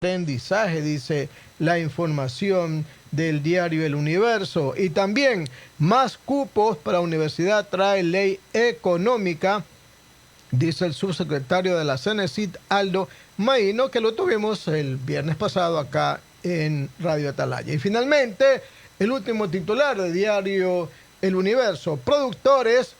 aprendizaje, dice la información del diario El Universo. Y también más cupos para la universidad trae ley económica, dice el subsecretario de la Cenecit, Aldo Maíno, que lo tuvimos el viernes pasado acá en Radio Atalaya. Y finalmente, el último titular del diario El Universo: productores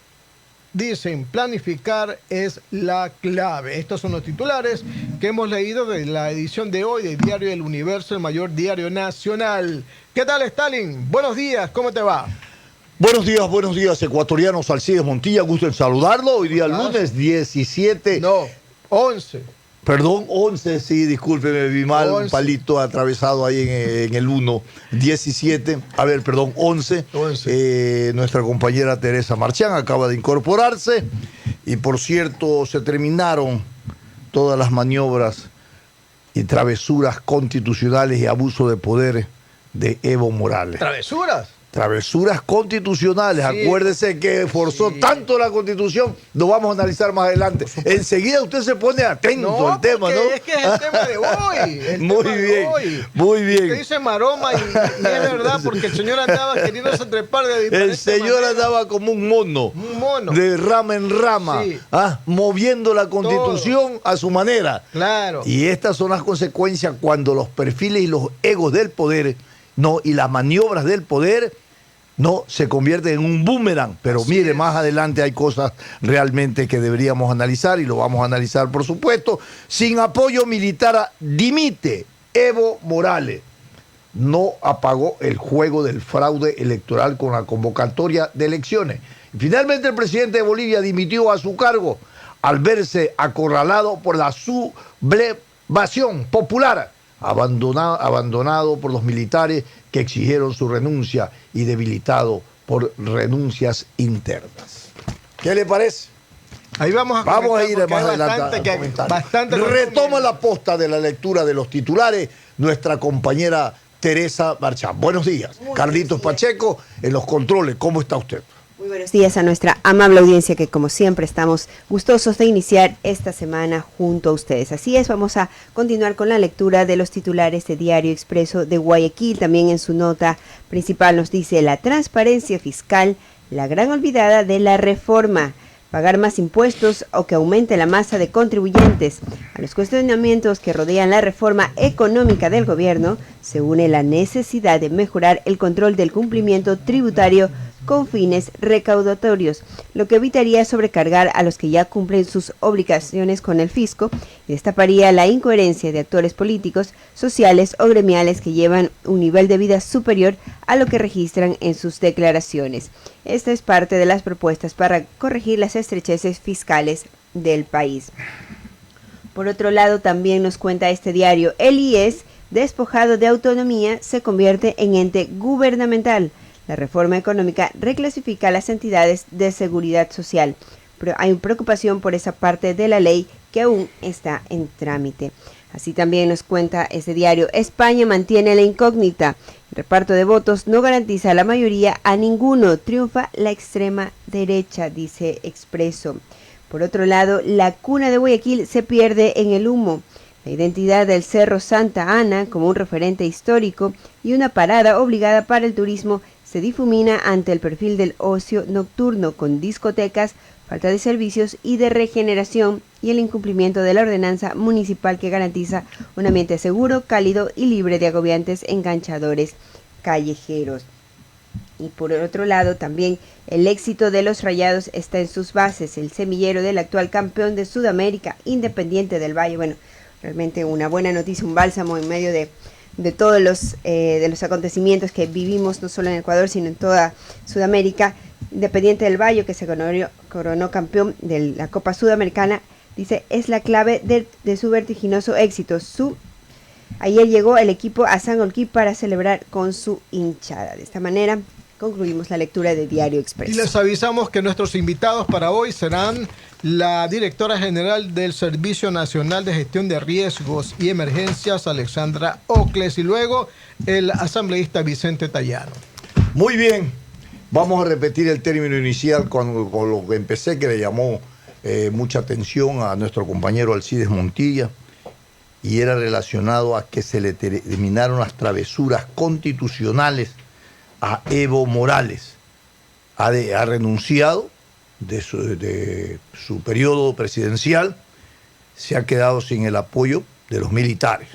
dicen planificar es la clave. Estos son los titulares que hemos leído de la edición de hoy del diario El Universo, el mayor diario nacional. ¿Qué tal, Stalin? Buenos días, ¿cómo te va? Buenos días, ecuatorianos. Alcides Montilla, gusto en saludarlo. Hoy día lunes 17. No, 11. Perdón, 11, sí, discúlpeme, vi mal, 11. Un palito atravesado ahí en el 1. 17, a ver, perdón, 11. 11. Nuestra compañera Teresa Marchán acaba de incorporarse. Y por cierto, se terminaron todas las maniobras y travesuras constitucionales y abuso de poder de Evo Morales. ¿Travesuras? Travesuras constitucionales. Sí. Acuérdese que forzó tanto la Constitución. Lo vamos a analizar más adelante. Enseguida usted se pone atento al tema, ¿no? Es que es el tema de hoy. Muy bien. Que dice maroma y es verdad, porque el señor andaba queriéndose trepar de El diferentes señor maneras. andaba como un mono. Un mono. De rama en rama. Sí. Moviendo la Constitución a su manera. Claro. Y estas son las consecuencias cuando los perfiles y los egos del poder, no, y las maniobras del poder no se convierten en un boomerang. Pero Así mire, es. más adelante hay cosas realmente que deberíamos analizar y lo vamos a analizar, por supuesto. Sin apoyo militar dimite Evo Morales. No apagó el juego del fraude electoral con la convocatoria de elecciones. Y finalmente el presidente de Bolivia dimitió a su cargo al verse acorralado por la sublevación popular, abandonado por los militares que exigieron su renuncia y debilitado por renuncias internas. ¿Qué le parece? Ahí vamos a ir más adelante. adelante. Retoma la posta de la lectura de los titulares nuestra compañera Teresa Marchán. Buenos días. Carlitos Pacheco en los controles. ¿Cómo está usted? Muy buenos días a nuestra amable audiencia que, como siempre, estamos gustosos de iniciar esta semana junto a ustedes. Así es, vamos a continuar con la lectura de los titulares de Diario Expreso de Guayaquil. También en su nota principal nos dice: la transparencia fiscal, la gran olvidada de la reforma. Pagar más impuestos o que aumente la masa de contribuyentes. A los cuestionamientos que rodean la reforma económica del gobierno se une la necesidad de mejorar el control del cumplimiento tributario con fines recaudatorios, lo que evitaría sobrecargar a los que ya cumplen sus obligaciones con el fisco y destaparía la incoherencia de actores políticos, sociales o gremiales que llevan un nivel de vida superior a lo que registran en sus declaraciones. Esta es parte de las propuestas para corregir las estrecheces fiscales del país. Por otro lado, también nos cuenta este diario: el IES, despojado de autonomía, se convierte en ente gubernamental. La reforma económica reclasifica a las entidades de seguridad social, pero hay preocupación por esa parte de la ley que aún está en trámite. Así también nos cuenta este diario: España mantiene la incógnita. El reparto de votos no garantiza la mayoría a ninguno. Triunfa la extrema derecha, dice Expreso. Por otro lado, la cuna de Guayaquil se pierde en el humo. La identidad del Cerro Santa Ana como un referente histórico y una parada obligada para el turismo se difumina ante el perfil del ocio nocturno, con discotecas, falta de servicios y de regeneración, y el incumplimiento de la ordenanza municipal que garantiza un ambiente seguro, cálido y libre de agobiantes enganchadores callejeros. Y por otro lado, también el éxito de los Rayados está en sus bases. El semillero del actual campeón de Sudamérica, Independiente del Valle. Bueno, realmente una buena noticia, un bálsamo en medio de todos los acontecimientos que vivimos, no solo en Ecuador, sino en toda Sudamérica. Independiente del Valle, que se coronó campeón de la Copa Sudamericana, dice, es la clave de su vertiginoso éxito. Ayer llegó el equipo a Sangolquí para celebrar con su hinchada. De esta manera concluimos la lectura de Diario Expreso. Y les avisamos que nuestros invitados para hoy serán la directora general del Servicio Nacional de Gestión de Riesgos y Emergencias, Alexandra Ocles, y luego el asambleísta Vicente Tallano. Muy bien. Vamos a repetir el término inicial con lo que empecé, que le llamó mucha atención a nuestro compañero Alcides Montilla. y era relacionado a que se le terminaron las travesuras constitucionales a Evo Morales. Ha renunciado de su periodo presidencial, se ha quedado sin el apoyo de los militares.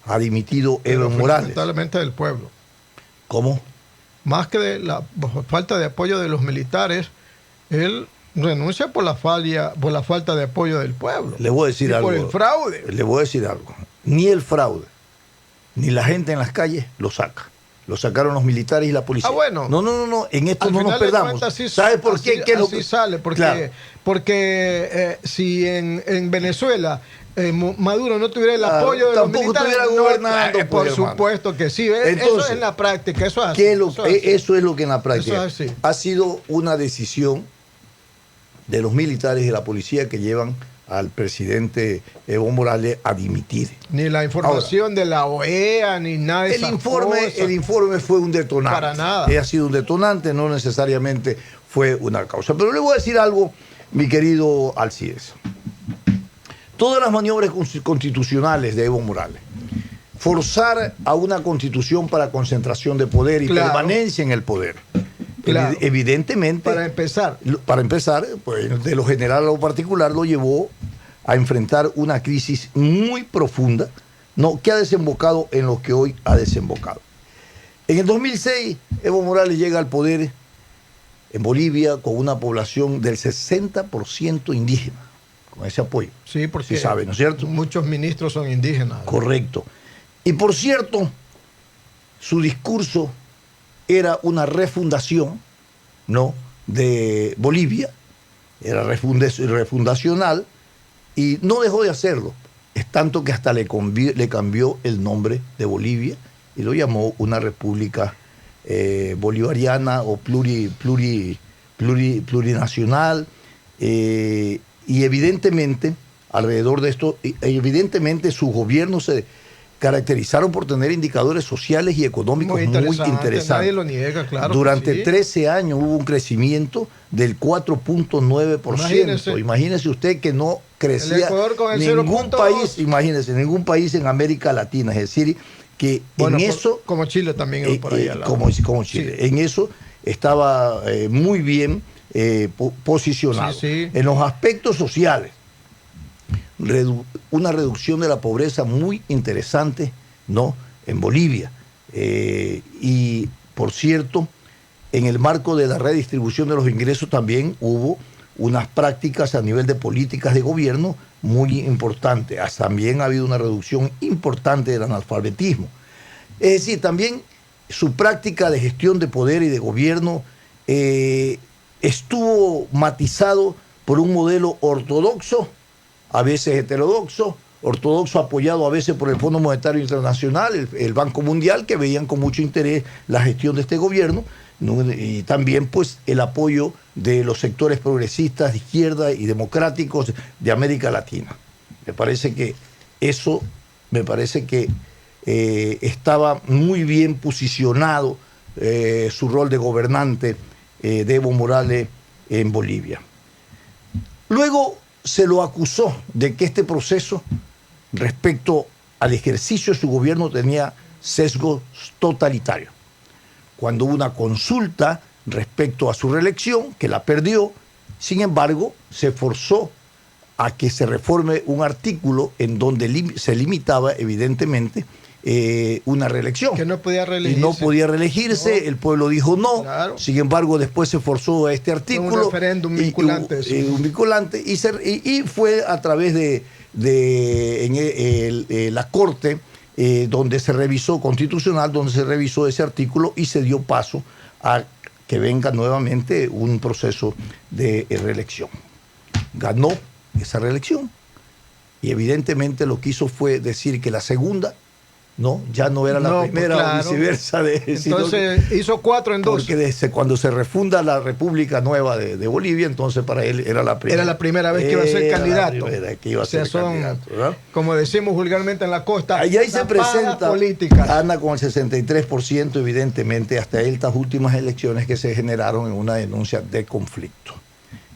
Ha dimitido Evo Morales. Fundamentalmente del pueblo. ¿Cómo? Más que de la falta de apoyo de los militares, él renuncia por la falta de apoyo del pueblo. Le voy a decir algo. Por el fraude. Le voy a decir algo. Ni el fraude, ni la gente en las calles lo saca. Lo sacaron los militares y la policía. Ah, bueno. No. En esto Al no nos final de perdamos. cuentas, sí, ¿Sabe por qué? Así sale, porque, Claro. porque si en Venezuela Maduro no tuviera el apoyo de los tampoco militares, estuviera gobernando, por pues, hermano. supuesto que sí. Entonces, eso es en la práctica, eso es así. Eso es lo que en la práctica Eso es así. ha sido una decisión de los militares y de la policía que llevan al presidente Evo Morales a dimitir. Ni la información de la OEA, ni nada de esas cosas. El informe fue un detonante. Para nada. Ha sido un detonante, no necesariamente fue una causa. Pero le voy a decir algo, mi querido Alcides. Todas las maniobras constitucionales de Evo Morales, forzar a una constitución para concentración de poder y Claro. permanencia en el poder, Claro. evidentemente, Para empezar. pues, de lo general a lo particular, lo llevó a enfrentar una crisis muy profunda, ¿no?, que ha desembocado en lo que hoy ha desembocado. En el 2006, Evo Morales llega al poder en Bolivia con una población del 60% indígena, con ese apoyo. Sí, porque Sí sabe, ¿no es cierto? muchos ministros son indígenas. Correcto. Y por cierto, su discurso era una refundación, ¿no?, de Bolivia, era refundacional, y no dejó de hacerlo. Es tanto que hasta le cambió el nombre de Bolivia y lo llamó una república bolivariana o plurinacional. Y evidentemente, alrededor de esto, evidentemente sus gobiernos se caracterizaron por tener indicadores sociales y económicos muy interesantes. Nadie lo niega, claro. Durante sí. 13 años hubo un crecimiento del 4.9%. Imagínese usted que no crecía El Ecuador con el ningún 0.2. país, imagínese, ningún país en América Latina. Es decir, que Bueno, en eso... como Chile también por ahí al lado. como Chile. Sí. En eso estaba muy bien posicionado. Sí. En los aspectos sociales, una reducción de la pobreza muy interesante, ¿no?, en Bolivia. Y, por cierto, en el marco de la redistribución de los ingresos también hubo unas prácticas a nivel de políticas de gobierno muy importantes. También ha habido una reducción importante del analfabetismo. Es decir, también su práctica de gestión de poder y de gobierno estuvo matizado por un modelo ortodoxo, a veces heterodoxo, ortodoxo apoyado a veces por el Fondo Monetario Internacional, el Banco Mundial, que veían con mucho interés la gestión de este gobierno, ¿no?, y también pues el apoyo de los sectores progresistas de izquierda y democráticos de América Latina. Me parece que eso, estaba muy bien posicionado su rol de gobernante de Evo Morales en Bolivia. Luego se lo acusó de que este proceso respecto al ejercicio de su gobierno tenía sesgos totalitarios. Cuando hubo una consulta respecto a su reelección, que la perdió, sin embargo, se forzó a que se reforme un artículo en donde se limitaba, evidentemente, una reelección. Que no podía reelegirse. Y no podía reelegirse, No. el pueblo dijo no, Claro. sin embargo, después se forzó a este artículo. Un referéndum vinculante. Un vinculante, y fue a través de la Corte, donde se revisó, constitucional, donde se revisó ese artículo y se dio paso a que venga nuevamente un proceso de reelección. Ganó esa reelección y evidentemente lo que hizo fue decir que la segunda, no, ya no era la primera, claro. o viceversa. Entonces hizo 4 en 2. Porque cuando se refunda la República Nueva de Bolivia, entonces para él era la primera. Era la primera vez que iba a ser candidato. Que iba a ser candidato, ¿verdad? Como decimos vulgarmente en la costa, Ahí se presenta, política. anda con el 63%, evidentemente, hasta estas últimas elecciones que se generaron en una denuncia de conflicto.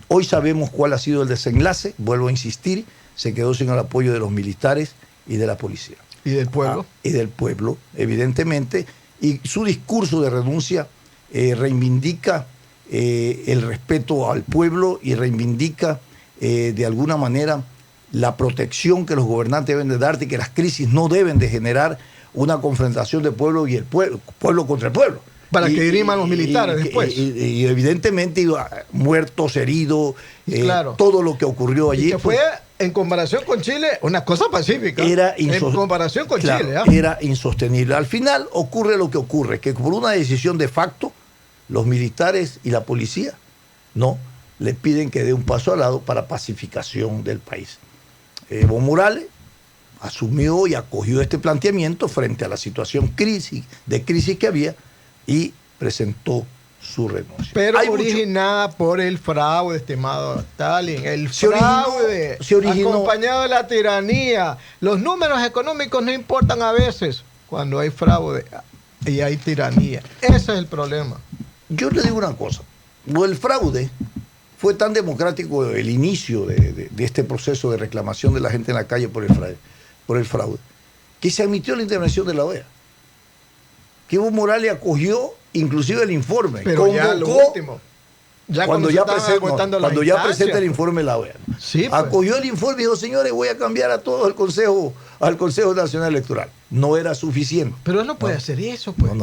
Hoy sabemos cuál ha sido el desenlace, vuelvo a insistir, se quedó sin el apoyo de los militares y de la policía. ¿Y del pueblo? Y del pueblo, evidentemente. Y su discurso de renuncia reivindica el respeto al pueblo y reivindica de alguna manera la protección que los gobernantes deben de darte y que las crisis no deben de generar una confrontación de pueblo y el pueblo contra el pueblo. Para que diriman los militares después. Y evidentemente muertos, heridos, claro. Todo lo que ocurrió allí. Y que fue, en comparación con Chile, una cosa pacífica. En comparación con Chile. Era insostenible. Al final ocurre lo que ocurre, que por una decisión de facto, los militares y la policía no le piden que dé un paso al lado para pacificación del país. Evo Morales asumió y acogió este planteamiento frente a la situación de crisis que había y presentó su renuncia. Pero originada por el fraude, estimado Stalin. El fraude se originó acompañado de la tiranía. Los números económicos no importan a veces cuando hay fraude y hay tiranía. Ese es el problema. Yo le digo una cosa. El fraude fue tan democrático el inicio de este proceso de reclamación de la gente en la calle por el fraude, que se admitió la intervención de la OEA. Que Evo Morales acogió inclusive el informe. Pero ya lo último. Cuando ya presenta el informe la OEA. ¿No? Sí, pues. Acogió el informe y dijo, señores, voy a cambiar a todo el Consejo Nacional Electoral. No era suficiente. Pero él no puede hacer eso, pues.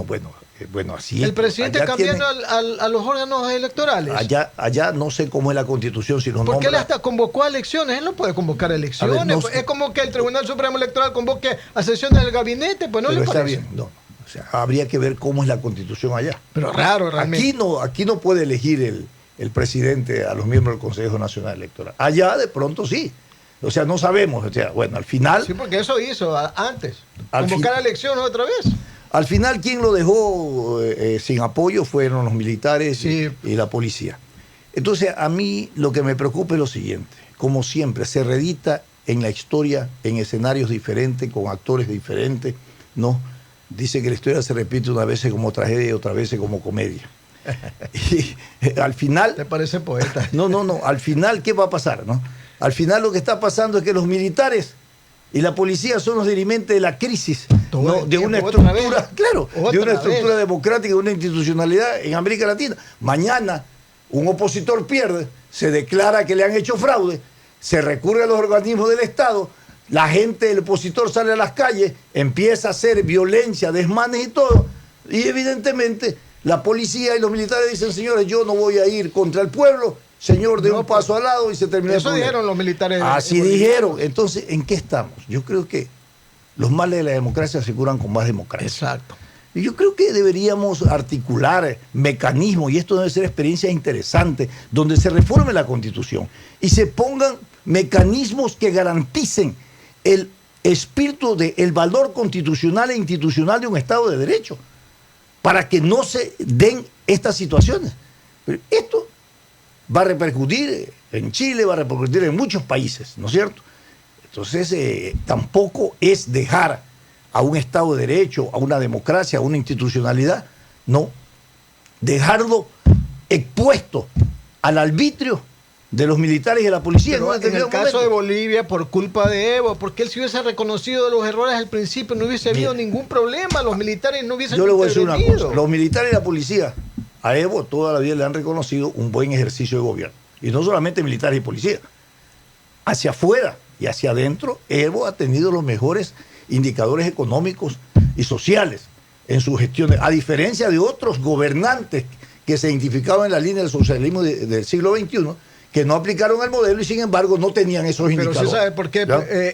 Bueno, así es. El presidente cambiando a los órganos electorales. Allá no sé cómo es la Constitución, si los porque nombra. él hasta convocó a elecciones, él no puede convocar elecciones. Ver, no es como que el Tribunal Supremo Electoral convoque a sesiones del gabinete, pues no le parece. Está bien, no. O sea, habría que ver cómo es la Constitución allá. Pero raro, realmente. Aquí no puede elegir el presidente a los miembros del Consejo Nacional Electoral. Allá de pronto sí. O sea, no sabemos. O sea, bueno, al final. Sí, porque eso hizo antes. Convocar a elecciones otra vez. Al final, quien lo dejó sin apoyo fueron los militares sí. y la policía. Entonces, a mí lo que me preocupa es lo siguiente. Como siempre, se reedita en la historia, en escenarios diferentes, con actores diferentes, ¿no? Dice que la historia se repite una vez como tragedia y otra vez como comedia. Y al final... ¿Te parece poeta? No. Al final, ¿qué va a pasar, no? Al final lo que está pasando es que los militares y la policía son los dirimentes de la crisis, ¿no? De una estructura, de una estructura democrática, de una institucionalidad en América Latina. Mañana un opositor pierde, se declara que le han hecho fraude, se recurre a los organismos del Estado, la gente, el opositor sale a las calles, empieza a hacer violencia, desmanes y todo, y evidentemente la policía y los militares dicen, señores, yo no voy a ir contra el pueblo, señor, de un paso al lado y se terminó. Eso dijeron los militares. Así dijeron. Entonces, ¿en qué estamos? Yo creo que los males de la democracia se curan con más democracia. Exacto. Y yo creo que deberíamos articular mecanismos, y esto debe ser experiencia interesante, donde se reforme la Constitución y se pongan mecanismos que garanticen el espíritu el valor constitucional e institucional de un Estado de Derecho, para que no se den estas situaciones. Pero esto va a repercutir en Chile, va a repercutir en muchos países, ¿no es cierto? Entonces, tampoco es dejar a un Estado de Derecho, a una democracia, a una institucionalidad, no, dejarlo expuesto al arbitrio de los militares y de la policía. Pero en el caso de Bolivia, por culpa de Evo, porque él se hubiese reconocido de los errores al principio, no hubiese habido ningún problema, los militares no hubiesen intervenido. Yo le voy a decir una cosa, los militares y la policía a Evo toda la vida le han reconocido un buen ejercicio de gobierno. Y no solamente militares y policía. Hacia afuera y hacia adentro, Evo ha tenido los mejores indicadores económicos y sociales en sus gestiones, a diferencia de otros gobernantes que se identificaban en la línea del socialismo del siglo XXI, que no aplicaron el modelo y sin embargo no tenían esos indicadores. Pero sí sabe por qué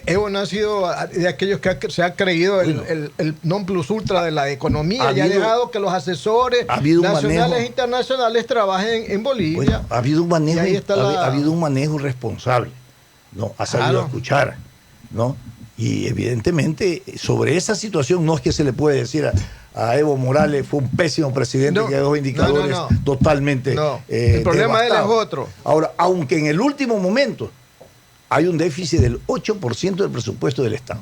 Evo no ha sido de aquellos que se ha creído el non plus ultra de la economía y ha dejado que los asesores nacionales e internacionales trabajen en Bolivia. Bueno, ha habido un manejo, ha habido un manejo responsable, ¿no? Ha sabido escuchar, ¿no? Y evidentemente sobre esa situación no es que se le puede decir a Evo Morales fue un pésimo presidente que dejó indicadores totalmente el problema de él es otro. Ahora, aunque en el último momento hay un déficit del 8% del presupuesto del Estado,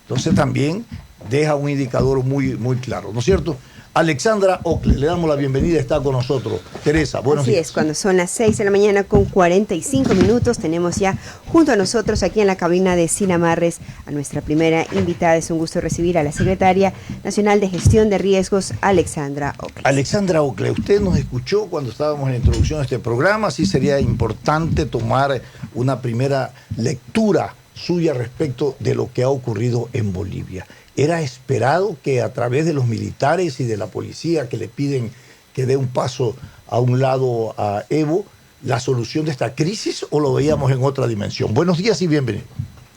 entonces también deja un indicador muy, muy claro, ¿no es cierto? Alexandra Ocle. Le damos la bienvenida, está con nosotros. Teresa, buenos días. Así es, cuando son las 6 de la mañana con 45 minutos, tenemos ya junto a nosotros aquí en la cabina de Sin Amarres a nuestra primera invitada. Es un gusto recibir a la Secretaria Nacional de Gestión de Riesgos, Alexandra Ocle. Alexandra Ocle, usted nos escuchó cuando estábamos en la introducción de este programa. Sí sería importante tomar una primera lectura suya respecto de lo que ha ocurrido en Bolivia. ¿Era esperado que a través de los militares y de la policía que le piden que dé un paso a un lado a Evo, la solución de esta crisis, o lo veíamos en otra dimensión? Buenos días y bienvenido.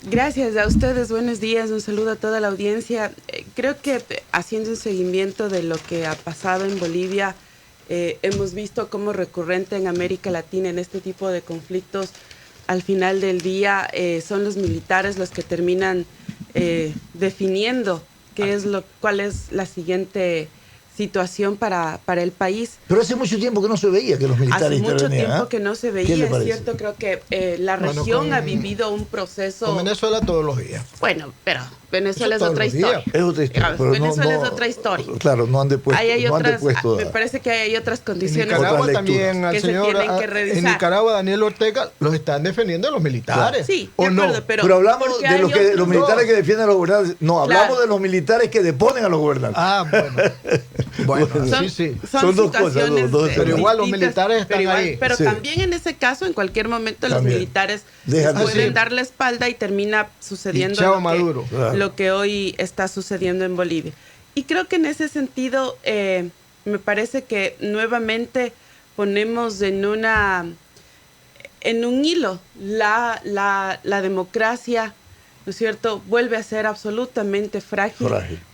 Gracias a ustedes, buenos días, un saludo a toda la audiencia. Creo que haciendo un seguimiento de lo que ha pasado en Bolivia, hemos visto cómo recurrente en América Latina en este tipo de conflictos, al final del día son los militares los que terminan definiendo cuál es la siguiente situación para el país. Pero hace mucho tiempo que no se veía que los militares intervenían. Hace mucho tiempo que no se veía, es cierto. Creo que la región ha vivido un proceso... Con Venezuela todos los días. Bueno, pero Venezuela es otra historia. Es otra historia. Pero Venezuela es otra historia. Claro, no han depuesto. Me parece que hay otras condiciones en Nicaragua también, que se tienen que revisar. En Nicaragua, Daniel Ortega los están defendiendo los militares. Sí, ¿o de acuerdo, no? Pero hablamos de los militares que defienden a los gobernantes. No, hablamos de los militares que deponen a los gobernantes. Ah, bueno. Bueno, sí. Son dos cosas. Pero igual los militares están ahí. Pero sí. También en ese caso, en cualquier momento, también los militares pueden dar la espalda y termina sucediendo lo que hoy está sucediendo en Bolivia. Y creo que en ese sentido, me parece que nuevamente ponemos en un hilo la democracia, ¿no es cierto?, vuelve a ser absolutamente frágil.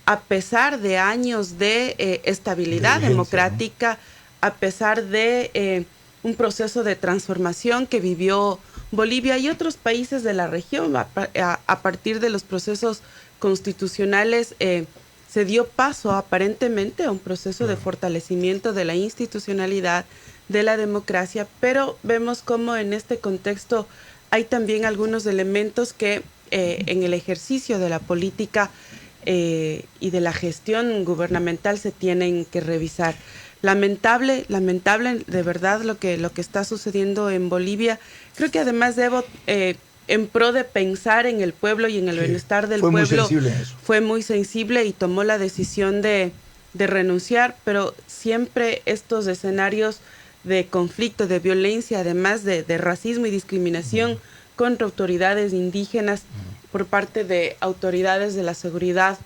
A pesar de años de estabilidad democrática, ¿no? A pesar de un proceso de transformación que vivió Bolivia y otros países de la región. A partir de los procesos constitucionales se dio paso aparentemente a un proceso de fortalecimiento de la institucionalidad, de la democracia, pero vemos cómo en este contexto hay también algunos elementos que en el ejercicio de la política y de la gestión gubernamental se tienen que revisar. Lamentable de verdad lo que está sucediendo en Bolivia. Creo que además Evo, en pro de pensar en el pueblo y en el bienestar del pueblo, fue muy sensible y tomó la decisión de renunciar, pero siempre estos escenarios de conflicto, de violencia, además de racismo y discriminación contra autoridades indígenas por parte de autoridades de la seguridad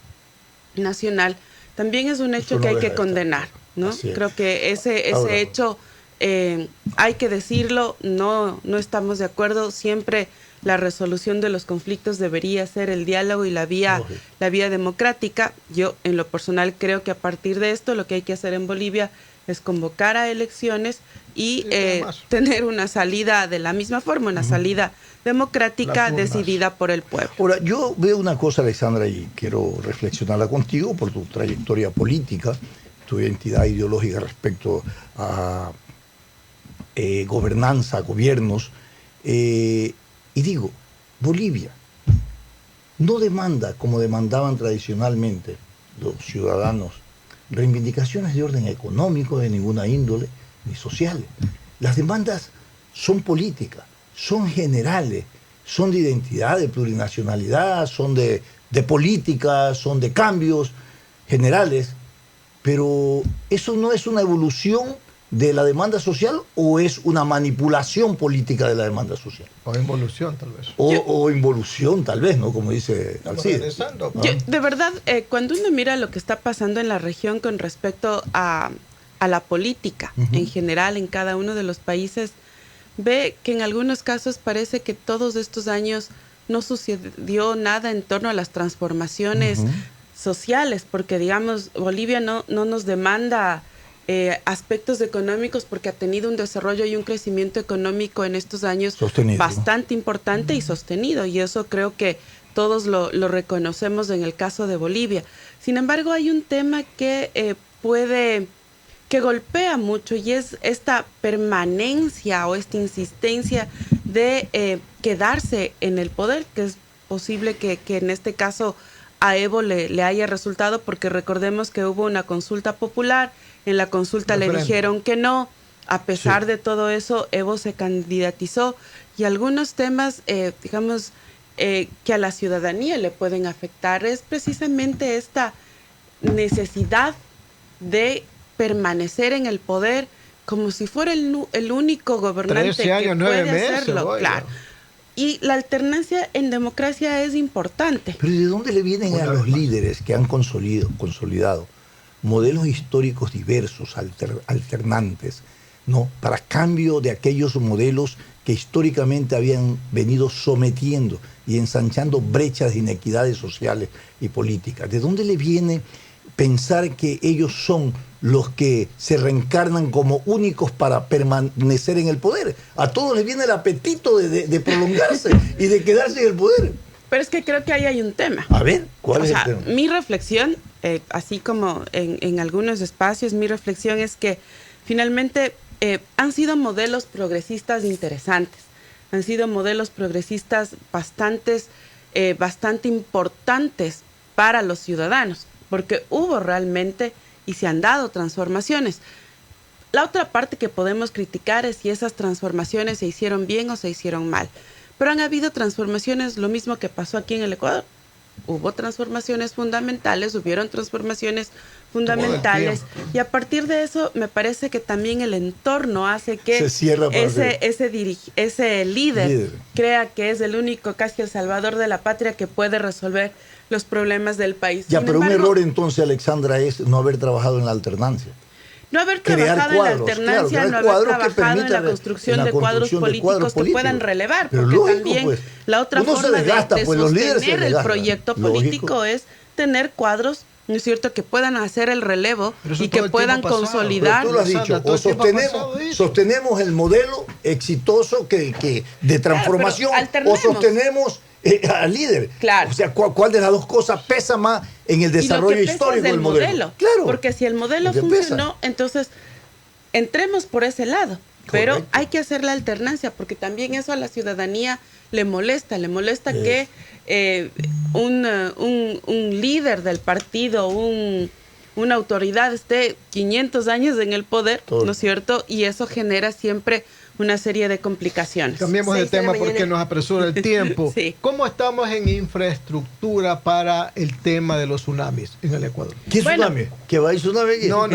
nacional, también es un hecho que hay que condenar, ¿no? Creo que ese hecho hay que decirlo, no estamos de acuerdo. Siempre la resolución de los conflictos debería ser el diálogo y la vía democrática. Yo, en lo personal, creo que a partir de esto lo que hay que hacer en Bolivia es convocar a elecciones y tener una salida de la misma forma, una salida democrática decidida por el pueblo. Ahora, yo veo una cosa, Alexandra, y quiero reflexionarla contigo por tu trayectoria política, tu identidad ideológica respecto a gobernanza, gobiernos, y digo, Bolivia no demanda, como demandaban tradicionalmente los ciudadanos, reivindicaciones de orden económico de ninguna índole, ni sociales. Las demandas son políticas, son generales, son de identidad, de plurinacionalidad, son de política, son de cambios generales, pero ¿eso no es una evolución de la demanda social o es una manipulación política de la demanda social? O involución, tal vez. O involución, tal vez, ¿no? Como dice Alcide. De verdad, cuando uno mira lo que está pasando en la región con respecto a la política en general, en cada uno de los países, ve que en algunos casos parece que todos estos años no sucedió nada en torno a las transformaciones sociales, porque digamos, Bolivia no nos demanda aspectos económicos porque ha tenido un desarrollo y un crecimiento económico en estos años bastante importante y sostenido, y eso creo que todos lo reconocemos en el caso de Bolivia. Sin embargo, hay un tema que que golpea mucho, y es esta permanencia o esta insistencia de quedarse en el poder, que es posible que en este caso a Evo le haya resultado, porque recordemos que hubo una consulta popular, en la consulta le dijeron que no. A pesar de todo eso, Evo se candidatizó, y algunos temas, digamos, que a la ciudadanía le pueden afectar es precisamente esta necesidad de permanecer en el poder como si fuera el único gobernante 13 años, que puede 9 meses, hacerlo. oiga. Claro. Y la alternancia en democracia es importante. Pero ¿de dónde le vienen a los líderes que han consolidado modelos históricos diversos, alternantes, ¿no? Para cambio de aquellos modelos que históricamente habían venido sometiendo y ensanchando brechas de inequidades sociales y políticas? ¿De dónde le viene pensar que ellos son los que se reencarnan como únicos para permanecer en el poder? A todos les viene el apetito de prolongarse y de quedarse en el poder. Pero es que creo que ahí hay un tema. A ver, ¿cuál es el tema? Mi reflexión, así como en algunos espacios, mi reflexión es que finalmente han sido modelos progresistas interesantes, han sido modelos progresistas bastante importantes para los ciudadanos, porque hubo realmente y se han dado transformaciones. La otra parte que podemos criticar es si esas transformaciones se hicieron bien o se hicieron mal. Pero han habido transformaciones, lo mismo que pasó aquí en el Ecuador. Hubo transformaciones fundamentales, hubieron transformaciones fundamentales, y a partir de eso me parece que también el entorno hace que ese líder crea que es el único, casi el salvador de la patria, que puede resolver los problemas del país. Ya, Sin pero embargo, un error entonces, Alexandra, es no haber trabajado en la alternancia. No haber trabajado en la alternancia, no haber trabajado en la construcción de cuadros políticos que puedan relevar, pero porque lógico, también pues, la otra uno forma de pues, los líderes sostener el proyecto político lógico. Es tener cuadros, ¿no es cierto?, que puedan hacer el relevo y todo que el puedan tiempo pasado. consolidar. Pero tú lo has dicho, o sostenemos el modelo exitoso que de transformación, pero o sostenemos al líder. Claro. O sea, ¿cuál de las dos cosas pesa más en el desarrollo y lo que histórico pesa es del modelo? Claro. Porque si el modelo funcionó, entonces entremos por ese lado. Pero Correcto. hay que hacer la alternancia, porque también eso a la ciudadanía le molesta que un líder del partido, una autoridad esté 500 años en el poder, ¿no es cierto? Y eso genera siempre una serie de complicaciones. Cambiemos de tema porque nos apresura el tiempo. Sí. ¿Cómo estamos en infraestructura para el tema de los tsunamis en el Ecuador? ¿Qué tsunami? ¿Que va a ir tsunami? No,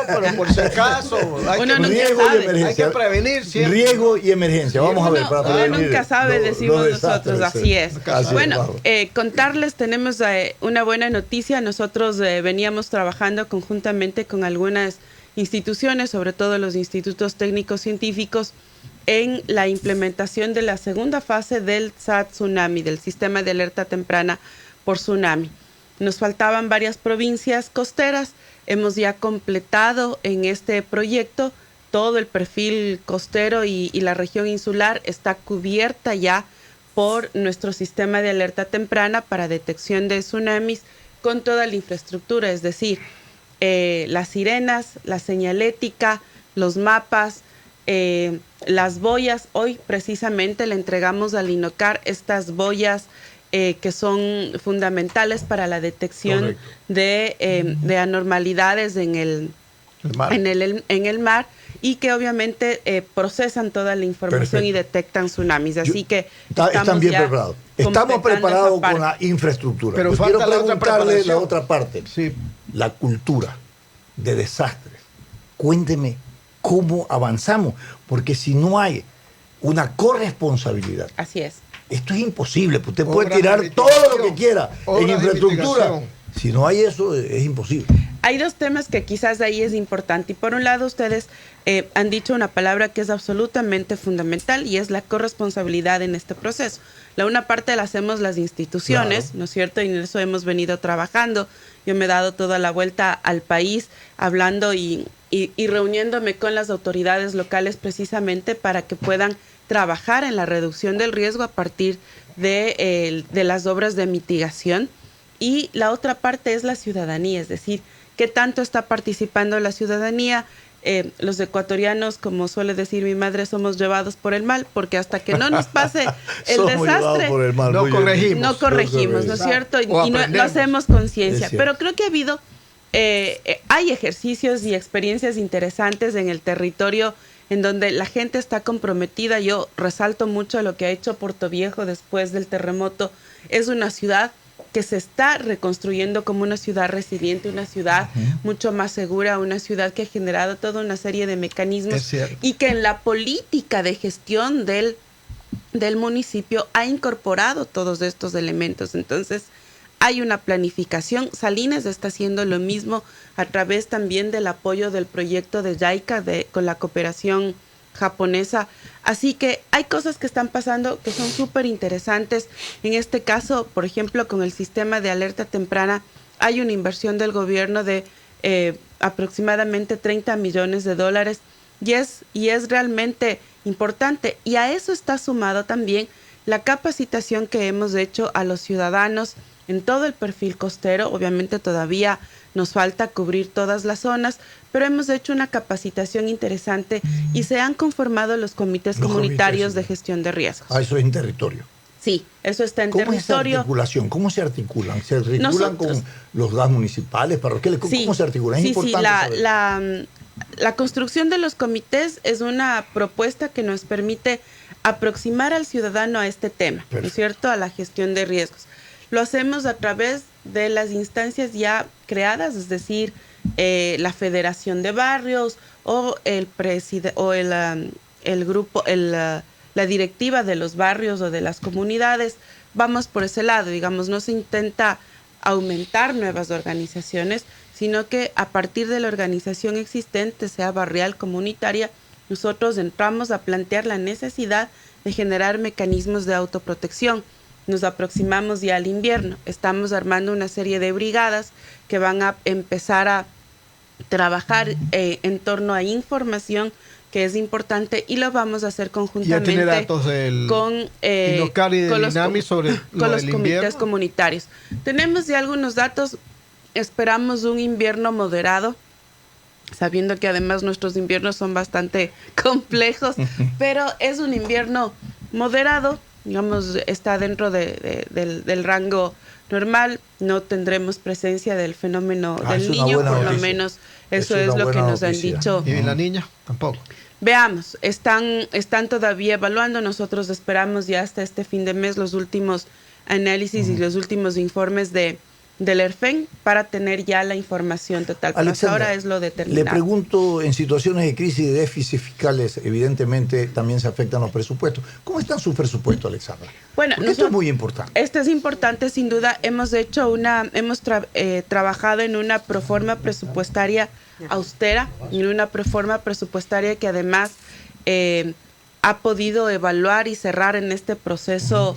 pero por si acaso hay Uno que, nunca riesgo sabe. y emergencia. hay que prevenir siempre. Riesgo y emergencia. Vamos a ver. Para Uno prevenir nunca sabe, los decimos desastres, nosotros, así es. Así Bueno, es, contarles, tenemos una buena noticia. Nosotros veníamos trabajando conjuntamente con algunas instituciones, sobre todo los institutos técnicos científicos, en la implementación de la segunda fase del SAT Tsunami, del Sistema de Alerta Temprana por Tsunami. Nos faltaban varias provincias costeras. Hemos ya completado en este proyecto todo el perfil costero y la región insular está cubierta ya por nuestro sistema de alerta temprana para detección de tsunamis con toda la infraestructura, es decir, las sirenas, la señalética, los mapas, las boyas. Hoy precisamente le entregamos al INOCAR estas boyas que son fundamentales para la detección de anormalidades en el mar y que obviamente procesan toda la información y detectan tsunamis. Así que están bien preparados. Estamos preparados con la infraestructura. Pero quiero falta preguntarle la otra parte. Sí. La cultura de desastres. Cuénteme cómo avanzamos, porque si no hay una corresponsabilidad, así es. esto es imposible. Usted Obras puede tirar de todo lo que quiera en obras de infraestructura. investigación. Si no hay eso, es imposible. Hay dos temas que quizás ahí es importante. Y por un lado, ustedes han dicho una palabra que es absolutamente fundamental y es la corresponsabilidad en este proceso. La una parte la hacemos las instituciones, claro, ¿no es cierto? Y en eso hemos venido trabajando. Yo me he dado toda la vuelta al país hablando y reuniéndome con las autoridades locales precisamente para que puedan trabajar en la reducción del riesgo a partir de las obras de mitigación. Y la otra parte es la ciudadanía, es decir, qué tanto está participando la ciudadanía, los ecuatorianos, como suele decir mi madre, somos llevados por el mal, porque hasta que no nos pase el desastre, no corregimos, ¿no es cierto? Y no hacemos conciencia. Pero creo que ha habido, hay ejercicios y experiencias interesantes en el territorio en donde la gente está comprometida. Yo resalto mucho lo que ha hecho Portoviejo después del terremoto. Es una ciudad que se está reconstruyendo como una ciudad resiliente, una ciudad mucho más segura, una ciudad que ha generado toda una serie de mecanismos y que en la política de gestión del municipio ha incorporado todos estos elementos. Entonces, hay una planificación. Salinas está haciendo lo mismo a través también del apoyo del proyecto de JICA con la cooperación japonesa. Así que hay cosas que están pasando que son súper interesantes. En este caso, por ejemplo, con el sistema de alerta temprana, hay una inversión del gobierno de aproximadamente $30 millones y es realmente importante. Y a eso está sumado también la capacitación que hemos hecho a los ciudadanos en todo el perfil costero. Obviamente todavía nos falta cubrir todas las zonas, pero hemos hecho una capacitación interesante y se han conformado los comités comunitarios de gestión de riesgos. Eso es en territorio. Sí, eso está en territorio. ¿Cómo es esa articulación? ¿Cómo se articulan? ¿Se articulan con los gas municipales, parroquiales? ¿Cómo se articulan? Es importante saber. La construcción de los comités es una propuesta que nos permite aproximar al ciudadano a este tema, ¿no es cierto?, a la gestión de riesgos. Lo hacemos a través de las instancias ya creadas, es decir, la Federación de Barrios o la directiva de los barrios o de las comunidades. Vamos por ese lado, digamos, no se intenta aumentar nuevas organizaciones, sino que a partir de la organización existente, sea barrial, comunitaria, nosotros entramos a plantear la necesidad de generar mecanismos de autoprotección. Nos aproximamos ya al invierno, estamos armando una serie de brigadas que van a empezar a trabajar en torno a información que es importante, y lo vamos a hacer conjuntamente. ¿Ya tiene datos con INOCAR y del INAMI sobre los comités comunitarios? Tenemos ya algunos datos. Esperamos un invierno moderado, sabiendo que además nuestros inviernos son bastante complejos, pero es un invierno moderado, digamos, está dentro del rango normal. No tendremos presencia del fenómeno del niño, por lo menos eso es lo que nos han dicho. ¿Y la niña? Tampoco. Veamos, están todavía evaluando. Nosotros esperamos ya hasta este fin de mes los últimos análisis y los últimos informes del ERFEN para tener ya la información total. Pero hasta ahora es lo determinado. Le pregunto, en situaciones de crisis y de déficits fiscales, evidentemente también se afectan los presupuestos. ¿Cómo están sus presupuestos, Alexandra? Bueno, esto es muy importante. Esto es importante, sin duda. Hemos trabajado en una proforma presupuestaria austera, en una proforma presupuestaria que además ha podido evaluar y cerrar en este proceso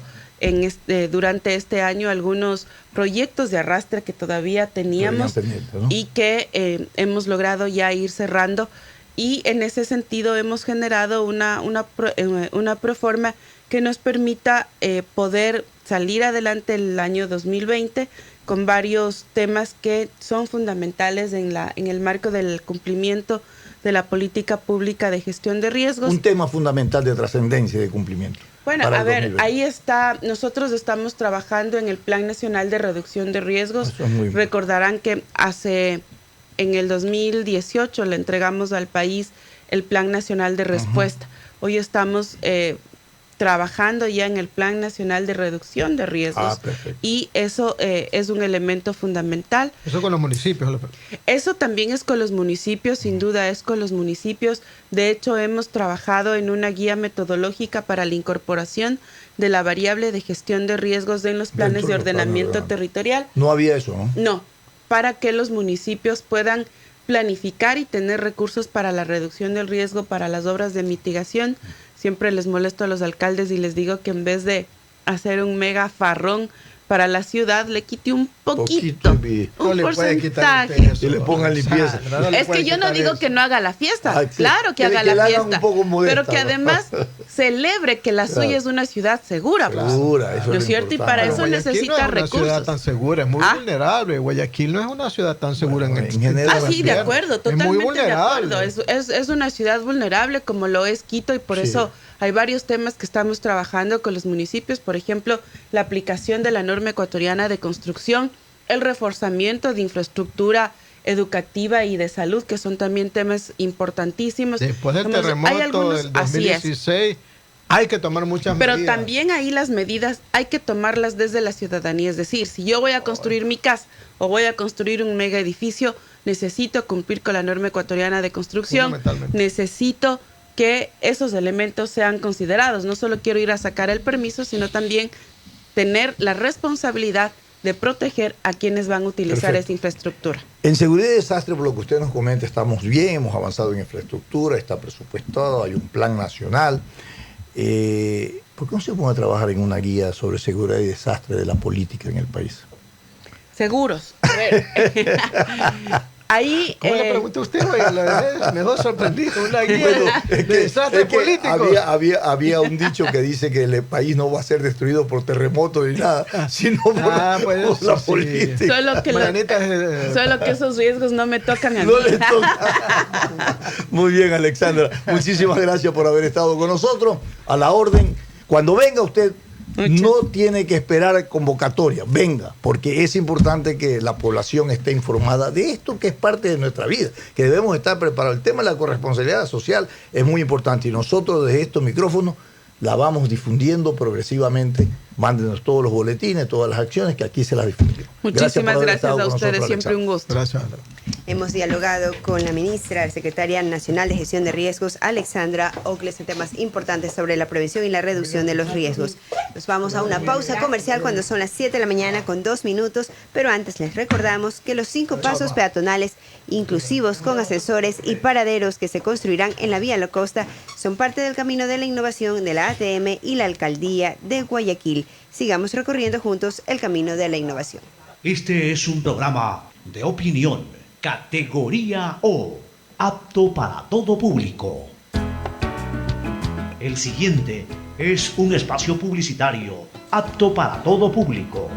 durante este año algunos proyectos de arrastre que todavía teníamos, ¿no? Y que hemos logrado ya ir cerrando, y en ese sentido hemos generado una proforma que nos permita poder salir adelante el año 2020 con varios temas que son fundamentales en el marco del cumplimiento de la política pública de gestión de riesgos. Un tema fundamental de trascendencia y de cumplimiento. Bueno, a ver, ahí está. Nosotros estamos trabajando en el Plan Nacional de Reducción de Riesgos. Recordarán que en el 2018 le entregamos al país el Plan Nacional de Respuesta. Hoy estamos trabajando ya en el Plan Nacional de Reducción de Riesgos, y eso es un elemento fundamental. Eso con los municipios. Eso también es con los municipios, sin duda es con los municipios. De hecho, hemos trabajado en una guía metodológica para la incorporación de la variable de gestión de riesgos en los planes de ordenamiento territorial. No había eso, ¿no? No, para que los municipios puedan planificar y tener recursos para la reducción del riesgo, para las obras de mitigación. Siempre les molesto a los alcaldes y les digo que en vez de hacer un mega farrón para la ciudad, le quite un poquito un porcentaje. Y le pongan limpieza. Es que yo no digo que no haga la fiesta, claro que haga la fiesta, pero que además celebre que la suya es una ciudad segura. Segura, ¿no es cierto? Y para eso necesita recursos. No es una ciudad tan segura, es muy vulnerable. Guayaquil no es una ciudad tan segura en general. Sí, de acuerdo, totalmente muy vulnerable. de acuerdo. Es una ciudad vulnerable como lo es Quito y por eso hay varios temas que estamos trabajando con los municipios. Por ejemplo, la aplicación de la norma ecuatoriana de construcción, el reforzamiento de infraestructura educativa y de salud, que son también temas importantísimos. Después del terremoto del 2016, hay que tomar muchas medidas. Pero también ahí las medidas hay que tomarlas desde la ciudadanía. Es decir, si yo voy a construir mi casa o voy a construir un mega edificio, necesito cumplir con la norma ecuatoriana de construcción, necesito que esos elementos sean considerados. No solo quiero ir a sacar el permiso, sino también tener la responsabilidad de proteger a quienes van a utilizar esa infraestructura. En seguridad y desastre, por lo que usted nos comenta, estamos bien, hemos avanzado en infraestructura, está presupuestado, hay un plan nacional. ¿Por qué no se pone a trabajar en una guía sobre seguridad y desastre de la política en el país? Seguros. A ver. Ahí, ¿cómo le pregunta usted? Me dejó sorprendido. Una guía de desastre político. Había un dicho que dice que el país no va a ser destruido por terremotos ni nada, sino por la política. Solo que esos riesgos no me tocan a mí. Muy bien, Alexandra. Muchísimas gracias por haber estado con nosotros. A la orden. Cuando venga usted, no tiene que esperar convocatoria, venga, porque es importante que la población esté informada de esto que es parte de nuestra vida, que debemos estar preparados. El tema de la corresponsabilidad social es muy importante y nosotros desde estos micrófonos la vamos difundiendo progresivamente. Mándenos todos los boletines, todas las acciones, que aquí se las difundimos. Muchísimas gracias a ustedes, siempre un gusto. Gracias. Hemos dialogado con la ministra, secretaria nacional de gestión de riesgos, Alexandra Ocles, en temas importantes sobre la prevención y la reducción de los riesgos. Nos vamos a una pausa comercial cuando son las 7 de la mañana con 2 minutos, pero antes les recordamos que los 5 pasos peatonales inclusivos con ascensores y paraderos que se construirán en la vía La Costa son parte del camino de la innovación de la ATM y la Alcaldía de Guayaquil. Sigamos recorriendo juntos el camino de la innovación. Este es un programa de opinión, categoría O, apto para todo público. El siguiente es un espacio publicitario apto para todo público.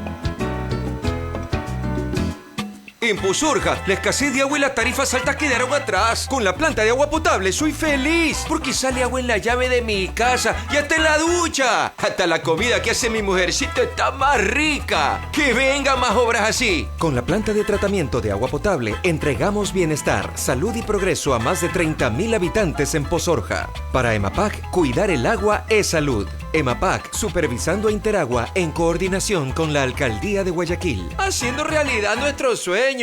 En Posorja, la escasez de agua y las tarifas altas quedaron atrás. Con la planta de agua potable soy feliz, porque sale agua en la llave de mi casa y hasta en la ducha. Hasta la comida que hace mi mujercita está más rica. ¡Que vengan más obras así! Con la planta de tratamiento de agua potable, entregamos bienestar, salud y progreso a más de 30,000 habitantes en Posorja. Para EMAPAC, cuidar el agua es salud. EMAPAC, supervisando a Interagua en coordinación con la Alcaldía de Guayaquil. Haciendo realidad nuestros sueños.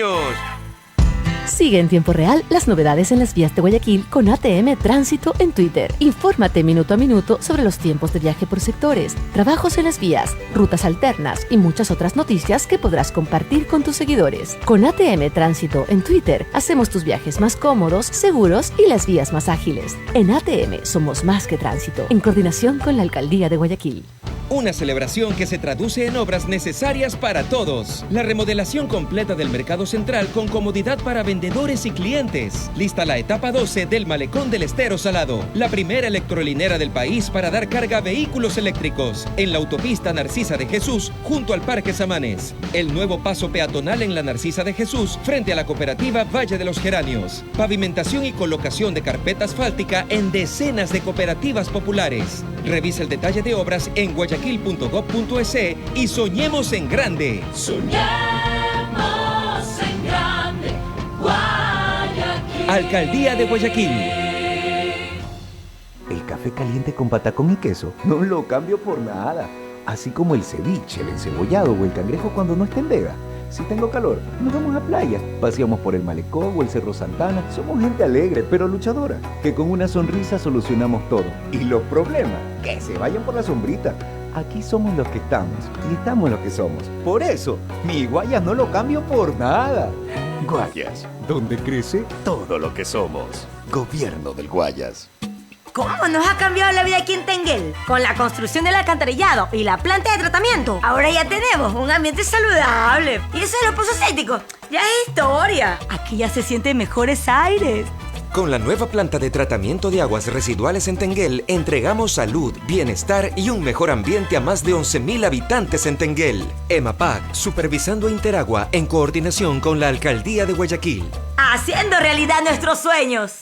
Sigue en tiempo real las novedades en las vías de Guayaquil con ATM Tránsito en Twitter. Infórmate minuto a minuto sobre los tiempos de viaje por sectores, trabajos en las vías, rutas alternas y muchas otras noticias que podrás compartir con tus seguidores. Con ATM Tránsito en Twitter hacemos tus viajes más cómodos, seguros y las vías más ágiles. En ATM somos más que tránsito, en coordinación con la Alcaldía de Guayaquil. Una celebración que se traduce en obras necesarias para todos. La remodelación completa del Mercado Central con comodidad para vendedores y clientes. Lista la etapa 12 del Malecón del Estero Salado. La primera electrolinera del país para dar carga a vehículos eléctricos. En la autopista Narcisa de Jesús, junto al Parque Samanes. El nuevo paso peatonal en la Narcisa de Jesús, frente a la cooperativa Valle de los Geranios. Pavimentación y colocación de carpeta asfáltica en decenas de cooperativas populares. Revisa el detalle de obras en guayaquil.gov.es y soñemos en grande. Soñemos en grande, Guayaquil. Alcaldía de Guayaquil. El café caliente con patacón y queso no lo cambio por nada. Así como el ceviche, el encebollado o el cangrejo cuando no está en vega. Si tengo calor, nos vamos a playa, paseamos por el Malecón o el Cerro Santana. Somos gente alegre, pero luchadora, que con una sonrisa solucionamos todo. Y los problemas, que se vayan por la sombrita. Aquí somos los que estamos y estamos los que somos. Por eso, mi Guayas no lo cambio por nada. Guayas, donde crece todo lo que somos. Gobierno del Guayas. ¿Cómo nos ha cambiado la vida aquí en Tenguel? Con la construcción del alcantarillado y la planta de tratamiento, ahora ya tenemos un ambiente saludable. Y eso de los pozos sépticos, ya es historia. Aquí ya se sienten mejores aires. Con la nueva planta de tratamiento de aguas residuales en Tenguel, entregamos salud, bienestar y un mejor ambiente a más de 11.000 habitantes en Tenguel. EMAPAC, supervisando Interagua en coordinación con la Alcaldía de Guayaquil. Haciendo realidad nuestros sueños.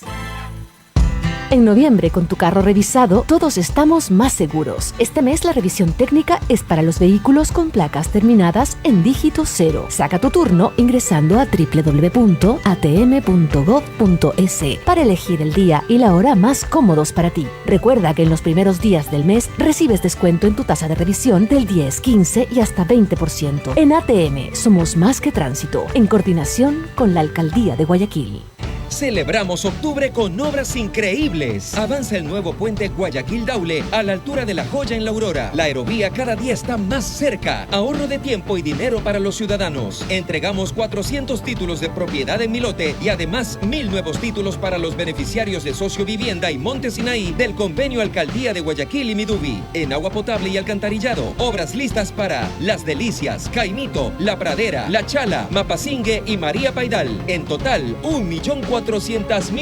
En noviembre, con tu carro revisado, todos estamos más seguros. Este mes la revisión técnica es para los vehículos con placas terminadas en dígito 0. Saca tu turno ingresando a www.atm.gov.es para elegir el día y la hora más cómodos para ti. Recuerda que en los primeros días del mes recibes descuento en tu tasa de revisión del 10, 15 y hasta 20%. En ATM somos más que tránsito, en coordinación con la Alcaldía de Guayaquil. Celebramos octubre con obras increíbles. Avanza el nuevo puente Guayaquil-Daule a la altura de La Joya en La Aurora. La aerovía cada día está más cerca. Ahorro de tiempo y dinero para los ciudadanos. Entregamos 400 títulos de propiedad en mi lote y además 1.000 nuevos títulos para los beneficiarios de Socio Vivienda y Monte Sinaí del convenio Alcaldía de Guayaquil y Midubi. En agua potable y alcantarillado, obras listas para Las Delicias, Caimito, La Pradera, La Chala, Mapasingue y María Paidal. En total, 1.400.000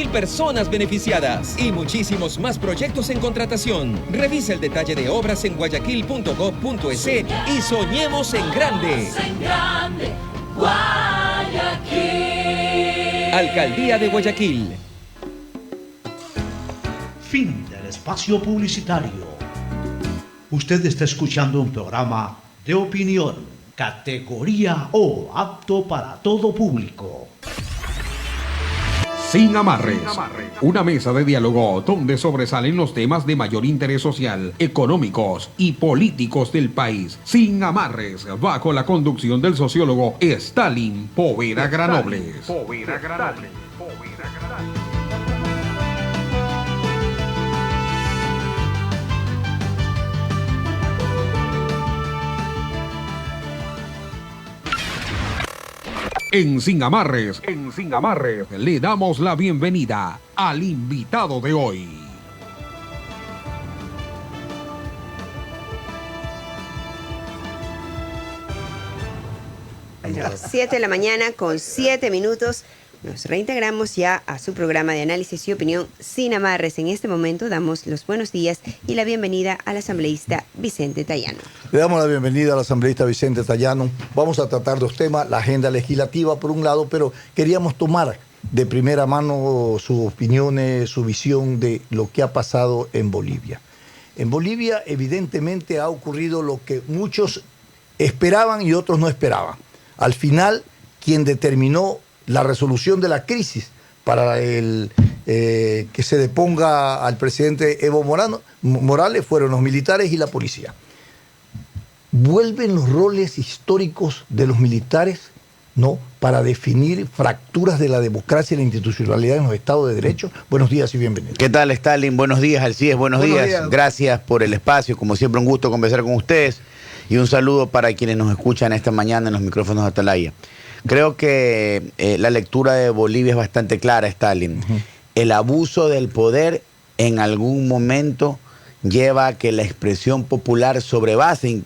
personas beneficiadas y muchísimos más proyectos en contratación. Revisa el detalle de obras en guayaquil.gov.es y soñemos en grande. Alcaldía de Guayaquil. Fin del espacio publicitario. Usted está escuchando un programa de opinión, categoría O, apto para todo público. Sin amarres, una mesa de diálogo donde sobresalen los temas de mayor interés social, económicos y políticos del país. Sin amarres, bajo la conducción del sociólogo Stalin Poveda Granobles. En Sin Amarres, le damos la bienvenida al invitado de hoy. Las 7 de la mañana con 7 minutos. Nos reintegramos ya a su programa de análisis y opinión Sin Amarres. En este momento damos los buenos días y la bienvenida al asambleísta Vicente Tayano. Le damos la bienvenida al asambleísta Vicente Tayano. Vamos a tratar dos temas, la agenda legislativa por un lado, pero queríamos tomar de primera mano sus opiniones, su visión de lo que ha pasado en Bolivia. En Bolivia evidentemente ha ocurrido lo que muchos esperaban y otros no esperaban. Al final, quien determinó la resolución de la crisis para que se deponga al presidente Evo Morales fueron los militares y la policía. ¿Vuelven los roles históricos de los militares, no, para definir fracturas de la democracia y la institucionalidad en los estados de derecho? Buenos días y bienvenidos. ¿Qué tal, Stalin? Buenos días, Alcides. Buenos días. Gracias por el espacio. Como siempre, un gusto conversar con ustedes. Y un saludo para quienes nos escuchan esta mañana en los micrófonos de Atalaya. Creo que la lectura de Bolivia es bastante clara, Stalin. El abuso del poder en algún momento lleva a que la expresión popular sobrepase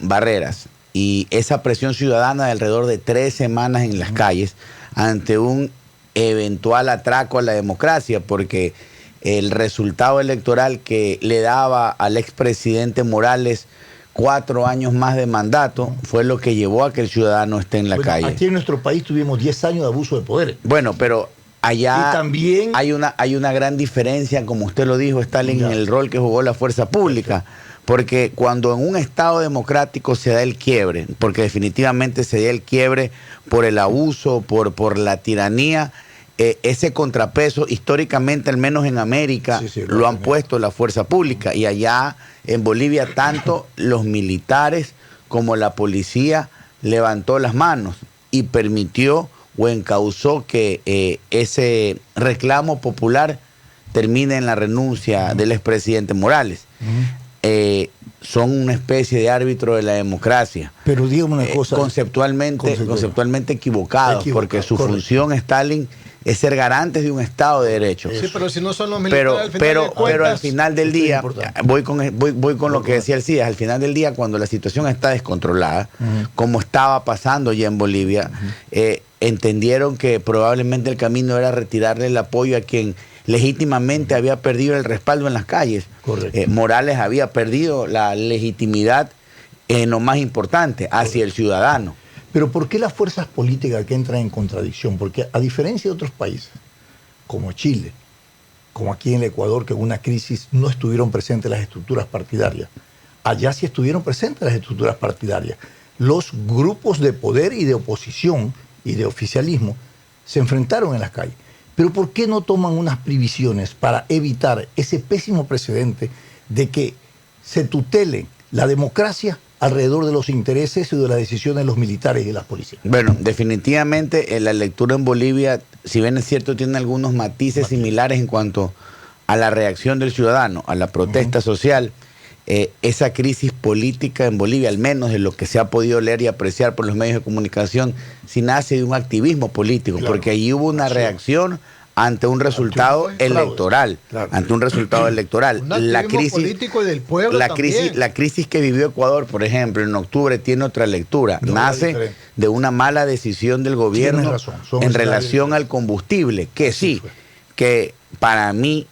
barreras. Y esa presión ciudadana de alrededor de 3 semanas en las calles ante un eventual atraco a la democracia, porque el resultado electoral que le daba al expresidente Morales 4 años más de mandato fue lo que llevó a que el ciudadano esté en la calle. Aquí en nuestro país tuvimos 10 años de abuso de poder. Bueno, pero allá también hay una gran diferencia, como usted lo dijo, Stalin, en el rol que jugó la fuerza pública. Porque cuando en un Estado democrático se da el quiebre, porque definitivamente se da el quiebre por el abuso, por la tiranía, ese contrapeso, históricamente, al menos en América, lo han puesto la fuerza pública. Y allá en Bolivia, tanto los militares como la policía levantó las manos y permitió o encauzó que ese reclamo popular termine en la renuncia del expresidente Morales. Son una especie de árbitro de la democracia. Pero dígame una cosa. Conceptualmente equivocados, porque su función, Stalin, es ser garantes de un Estado de Derecho. Sí, pero si no son los militares, pero al final del día, voy con lo que decía el CIDES, al final del día, cuando la situación está descontrolada, como estaba pasando ya en Bolivia, entendieron que probablemente el camino era retirarle el apoyo a quien legítimamente había perdido el respaldo en las calles. Morales había perdido la legitimidad en lo más importante, hacia el ciudadano. Pero ¿por qué las fuerzas políticas que entran en contradicción? Porque a diferencia de otros países, como Chile, como aquí en el Ecuador, que en una crisis no estuvieron presentes las estructuras partidarias, allá sí estuvieron presentes las estructuras partidarias. Los grupos de poder y de oposición y de oficialismo se enfrentaron en las calles. Pero ¿por qué no toman unas previsiones para evitar ese pésimo precedente de que se tutele la democracia alrededor de los intereses y de las decisiones de los militares y de las policías? Bueno, definitivamente la lectura en Bolivia, si bien es cierto, tiene algunos matices similares en cuanto a la reacción del ciudadano, a la protesta social. Esa crisis política en Bolivia, al menos de lo que se ha podido leer y apreciar por los medios de comunicación, sí nace de un activismo político, porque allí hubo una reacción ante un resultado electoral, ante un resultado electoral. La crisis político y del pueblo la crisis que vivió Ecuador, por ejemplo, en octubre tiene otra lectura. Nace de una mala decisión del gobierno en relación al combustible, que sí, que para mí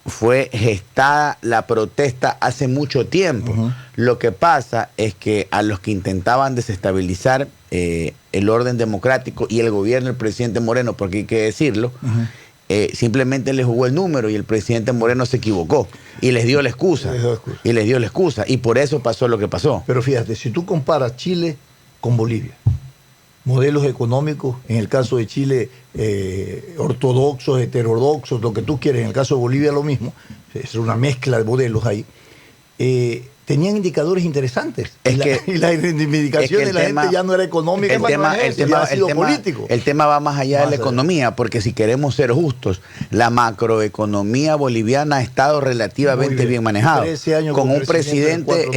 fue gestada la protesta hace mucho tiempo. Lo que pasa es que a los que intentaban desestabilizar el orden democrático y el gobierno del presidente Moreno, porque hay que decirlo, simplemente le jugó el número y el presidente Moreno se equivocó y les dio la excusa. Y por eso pasó lo que pasó. Pero fíjate, si tú comparas Chile con Bolivia, modelos económicos, en el caso de Chile, ortodoxos, heterodoxos, lo que tú quieres, en el caso de Bolivia lo mismo, es una mezcla de modelos ahí, tenían indicadores interesantes. Y la reivindicación de la gente ya no era económica, político. El tema va más allá de la economía, porque si queremos ser justos, la macroeconomía boliviana ha estado relativamente bien manejada. Con un presidente,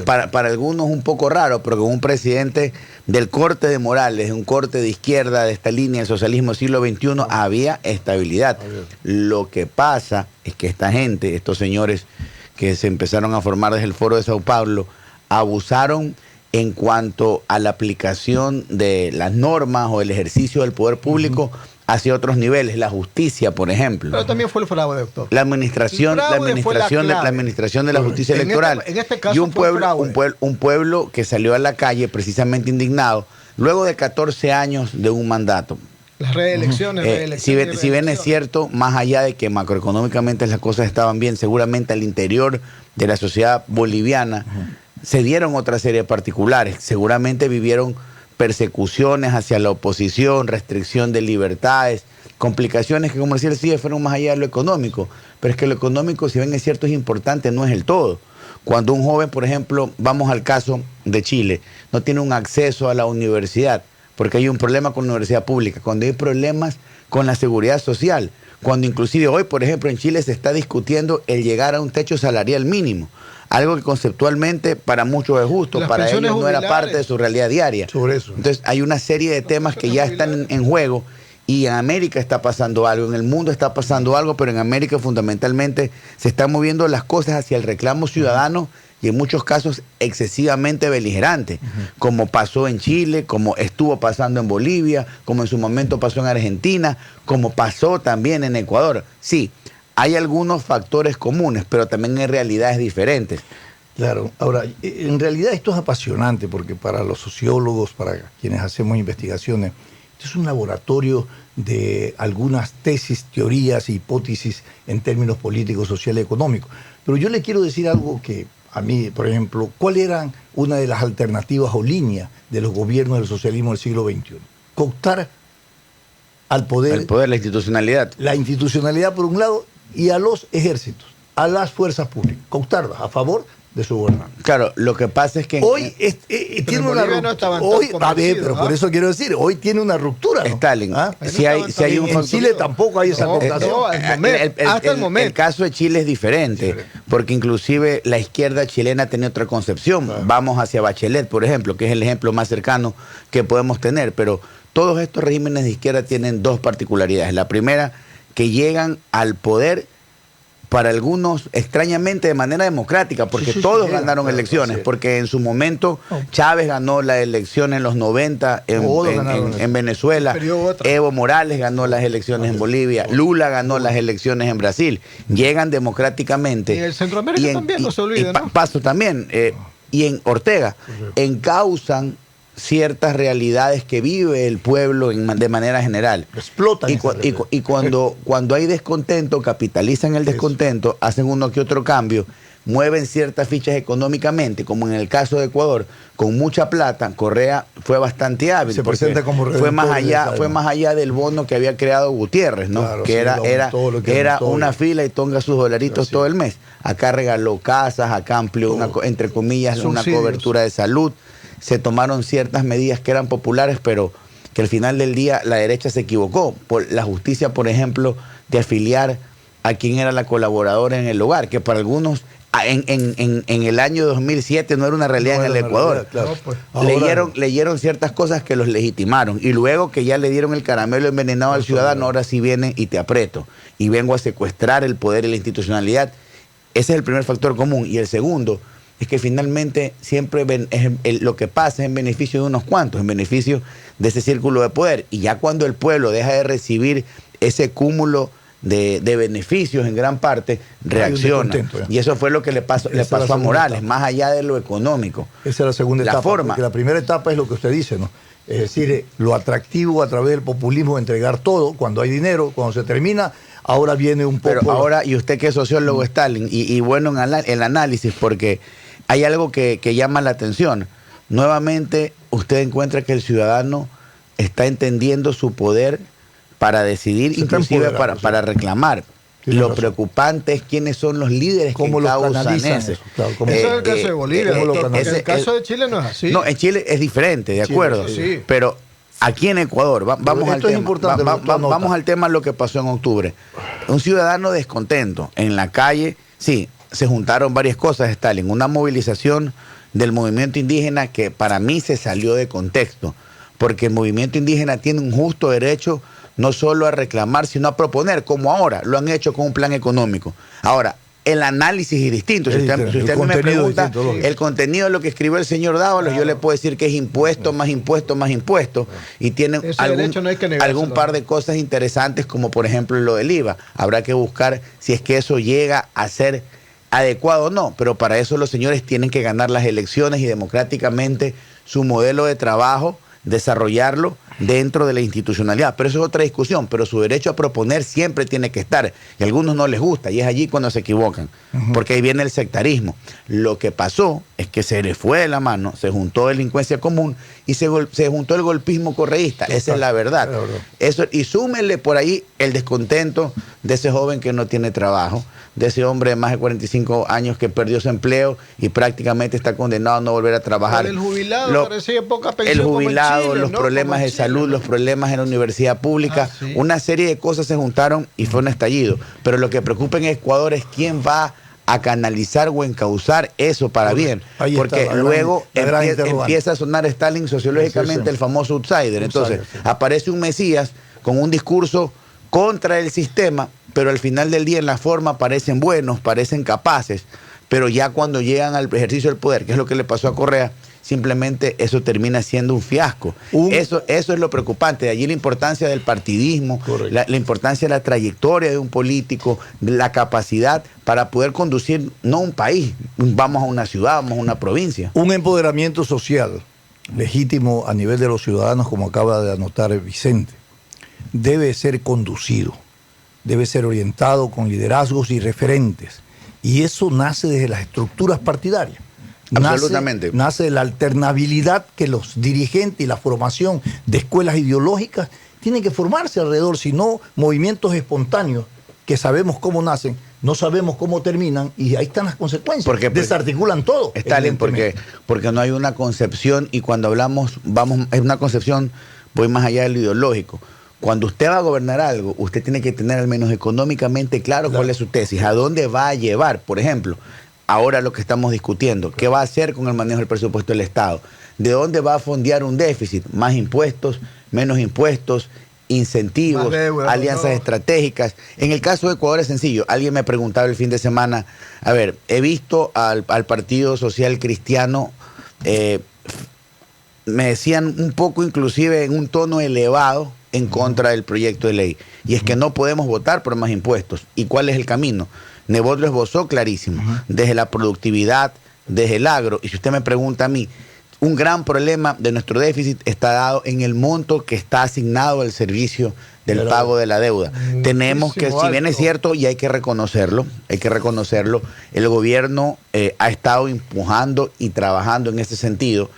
para algunos un poco raro, pero con un presidente del corte de Morales, un corte de izquierda de esta línea del socialismo del siglo XXI, había estabilidad. Lo que pasa es que esta gente, estos señores que se empezaron a formar desde el Foro de Sao Paulo, abusaron en cuanto a la aplicación de las normas o el ejercicio del poder público hacia otros niveles, la justicia, por ejemplo. Pero también fue el fraude, doctor. La administración de la justicia electoral. En este caso y un pueblo que salió a la calle precisamente indignado, luego de 14 años de un mandato. Las reelecciones, si bien es cierto, más allá de que macroeconómicamente las cosas estaban bien, seguramente al interior de la sociedad boliviana se dieron otra serie de particulares. Seguramente vivieron persecuciones hacia la oposición, restricción de libertades, complicaciones que, como decía el CIE, fueron más allá de lo económico. Pero es que lo económico, si bien es cierto, es importante, no es el todo. Cuando un joven, por ejemplo, vamos al caso de Chile, no tiene un acceso a la universidad, porque hay un problema con la universidad pública, cuando hay problemas con la seguridad social, cuando inclusive hoy, por ejemplo, en Chile se está discutiendo el llegar a un techo salarial mínimo, algo que conceptualmente para muchos es justo, para ellos no era parte de su realidad diaria. Entonces hay una serie de temas que ya están en juego, y en América está pasando algo, en el mundo está pasando algo, pero en América fundamentalmente se están moviendo las cosas hacia el reclamo ciudadano, y en muchos casos excesivamente beligerante, como pasó en Chile, como estuvo pasando en Bolivia, como en su momento pasó en Argentina, como pasó también en Ecuador. Sí, hay algunos factores comunes, pero también hay realidades diferentes. Claro, ahora, en realidad esto es apasionante, porque para los sociólogos, para quienes hacemos investigaciones, esto es un laboratorio de algunas tesis, teorías e hipótesis en términos políticos, sociales y económicos. Pero yo le quiero decir algo que a mí, por ejemplo, ¿cuál eran una de las alternativas o líneas de los gobiernos del socialismo del siglo XXI? Cooptar al poder. El poder, la institucionalidad. La institucionalidad por un lado, y a los ejércitos, a las fuerzas públicas. Cooptarlas a favor de su gobernante. Claro, lo que pasa es que hoy tiene una ruptura. Pero por eso quiero decir, hoy tiene una ruptura, ¿no? Stalin, si hay un en Chile tampoco hay esa cooptación. Hasta el momento. El caso de Chile es diferente, porque inclusive la izquierda chilena tenía otra concepción. Vamos hacia Bachelet, por ejemplo, que es el ejemplo más cercano que podemos tener, pero todos estos regímenes de izquierda tienen dos particularidades. La primera, que llegan al poder para algunos extrañamente de manera democrática, porque todos ganaron elecciones, porque en su momento Chávez ganó la elección en los 90 en Venezuela, Evo Morales ganó las elecciones en Bolivia, Lula ganó las elecciones en Brasil, llegan democráticamente. Y en Centroamérica también, no se olvide, ¿no? Paso también, y en Ortega, encausan ciertas realidades que vive el pueblo de manera general. Explotan. Y cuando hay descontento, capitalizan el descontento, hacen uno que otro cambio, mueven ciertas fichas económicamente, como en el caso de Ecuador, con mucha plata. Correa fue bastante hábil. Se presenta como fue más allá del bono que había creado Gutiérrez, ¿no? Claro, que era una fila y tonga sus dolaritos todo el mes. Acá regaló casas, acá amplió entre comillas, una cobertura de salud. Se tomaron ciertas medidas que eran populares, pero que al final del día la derecha se equivocó. Por la justicia, por ejemplo, de afiliar a quien era la colaboradora en el hogar, que para algunos en el año 2007 no era una realidad en el Ecuador. Claro. Leyeron ciertas cosas que los legitimaron, y luego que ya le dieron el caramelo envenenado al ciudadano, ahora sí vienen y te aprieto y vengo a secuestrar el poder y la institucionalidad. Ese es el primer factor común. Y el segundo es que finalmente siempre lo que pasa es en beneficio de unos cuantos, en beneficio de ese círculo de poder. Y ya cuando el pueblo deja de recibir ese cúmulo de beneficios en gran parte, reacciona. Y eso fue lo que le pasó a Morales, más allá de lo económico. Esa es la segunda etapa. Porque la primera etapa es lo que usted dice, ¿no? Es decir, lo atractivo a través del populismo de entregar todo, cuando hay dinero, cuando se termina, ahora viene un poco... Pero ahora, y usted que es sociólogo, Stalin, y bueno en el análisis, porque hay algo que llama la atención. Nuevamente, usted encuentra que el ciudadano está entendiendo su poder para decidir, inclusive para reclamar. Lo preocupante es quiénes son los líderes que causan eso. Claro, ese es el caso de Bolivia. En el caso de Chile no es así. No, en Chile es diferente, de acuerdo. Sí. Pero aquí en Ecuador, vamos al tema. Vamos al tema de lo que pasó en octubre. Un ciudadano descontento en la calle, sí, se juntaron varias cosas, Stalin. Una movilización del movimiento indígena que para mí se salió de contexto, porque el movimiento indígena tiene un justo derecho no solo a reclamar, sino a proponer, como ahora lo han hecho con un plan económico. Ahora, el análisis es distinto. Si usted me pregunta el contenido de lo que escribió el señor Dávalos, yo le puedo decir que es impuesto, más impuesto, más impuesto, y tiene algún par de cosas interesantes, como por ejemplo lo del IVA. Habrá que buscar si es que eso llega a ser adecuado o no, pero para eso los señores tienen que ganar las elecciones y democráticamente su modelo de trabajo, desarrollarlo dentro de la institucionalidad. Pero eso es otra discusión, pero su derecho a proponer siempre tiene que estar, y a algunos no les gusta, y es allí cuando se equivocan, porque ahí viene el sectarismo. Lo que pasó es que se le fue de la mano, se juntó delincuencia común y se juntó el golpismo correísta. Esa es la verdad. Eso, y súmele por ahí el descontento de ese joven que no tiene trabajo, de ese hombre de más de 45 años que perdió su empleo y prácticamente está condenado a no volver a trabajar. El jubilado recibe poca pensión. El jubilado, los problemas de salud, los problemas en la universidad pública, una serie de cosas se juntaron y fue un estallido. Pero lo que preocupa en Ecuador es quién va a canalizar o encauzar eso para bien. Porque luego empieza a sonar Stalin sociológicamente el famoso outsider. Entonces aparece un Mesías con un discurso contra el sistema, pero al final del día en la forma parecen buenos, parecen capaces, pero ya cuando llegan al ejercicio del poder, que es lo que le pasó a Correa, simplemente eso termina siendo un fiasco. Eso es lo preocupante. De allí la importancia del partidismo, la importancia de la trayectoria de un político, la capacidad para poder conducir no un país, vamos a una ciudad, vamos a una provincia. Un empoderamiento social legítimo a nivel de los ciudadanos, como acaba de anotar Vicente, debe ser conducido, debe ser orientado con liderazgos y referentes. Y eso nace desde las estructuras partidarias. Absolutamente. Nace de la alternabilidad que los dirigentes y la formación de escuelas ideológicas tienen que formarse alrededor, si no movimientos espontáneos que sabemos cómo nacen, no sabemos cómo terminan, y ahí están las consecuencias. Porque desarticulan todo. Stalin, porque no hay una concepción, y cuando hablamos, es una concepción, voy más allá de lo ideológico. Cuando usted va a gobernar algo, usted tiene que tener al menos económicamente claro cuál es su tesis, a dónde va a llevar. Por ejemplo, ahora lo que estamos discutiendo, ¿qué va a hacer con el manejo del presupuesto del Estado? ¿De dónde va a fondear un déficit? Más impuestos, menos impuestos, incentivos, deuda, alianzas estratégicas. En el caso de Ecuador es sencillo. Alguien me preguntaba el fin de semana, a ver, he visto al Partido Social Cristiano, me decían un poco inclusive en un tono elevado en contra del proyecto de ley. Y es que no podemos votar por más impuestos. ¿Y cuál es el camino? Nebot lo esbozó clarísimo, desde la productividad, desde el agro. Y si usted me pregunta a mí, un gran problema de nuestro déficit está dado en el monto que está asignado al servicio del pago de la deuda. Tenemos que, si bien es cierto, y hay que reconocerlo, el gobierno ha estado empujando y trabajando en ese sentido,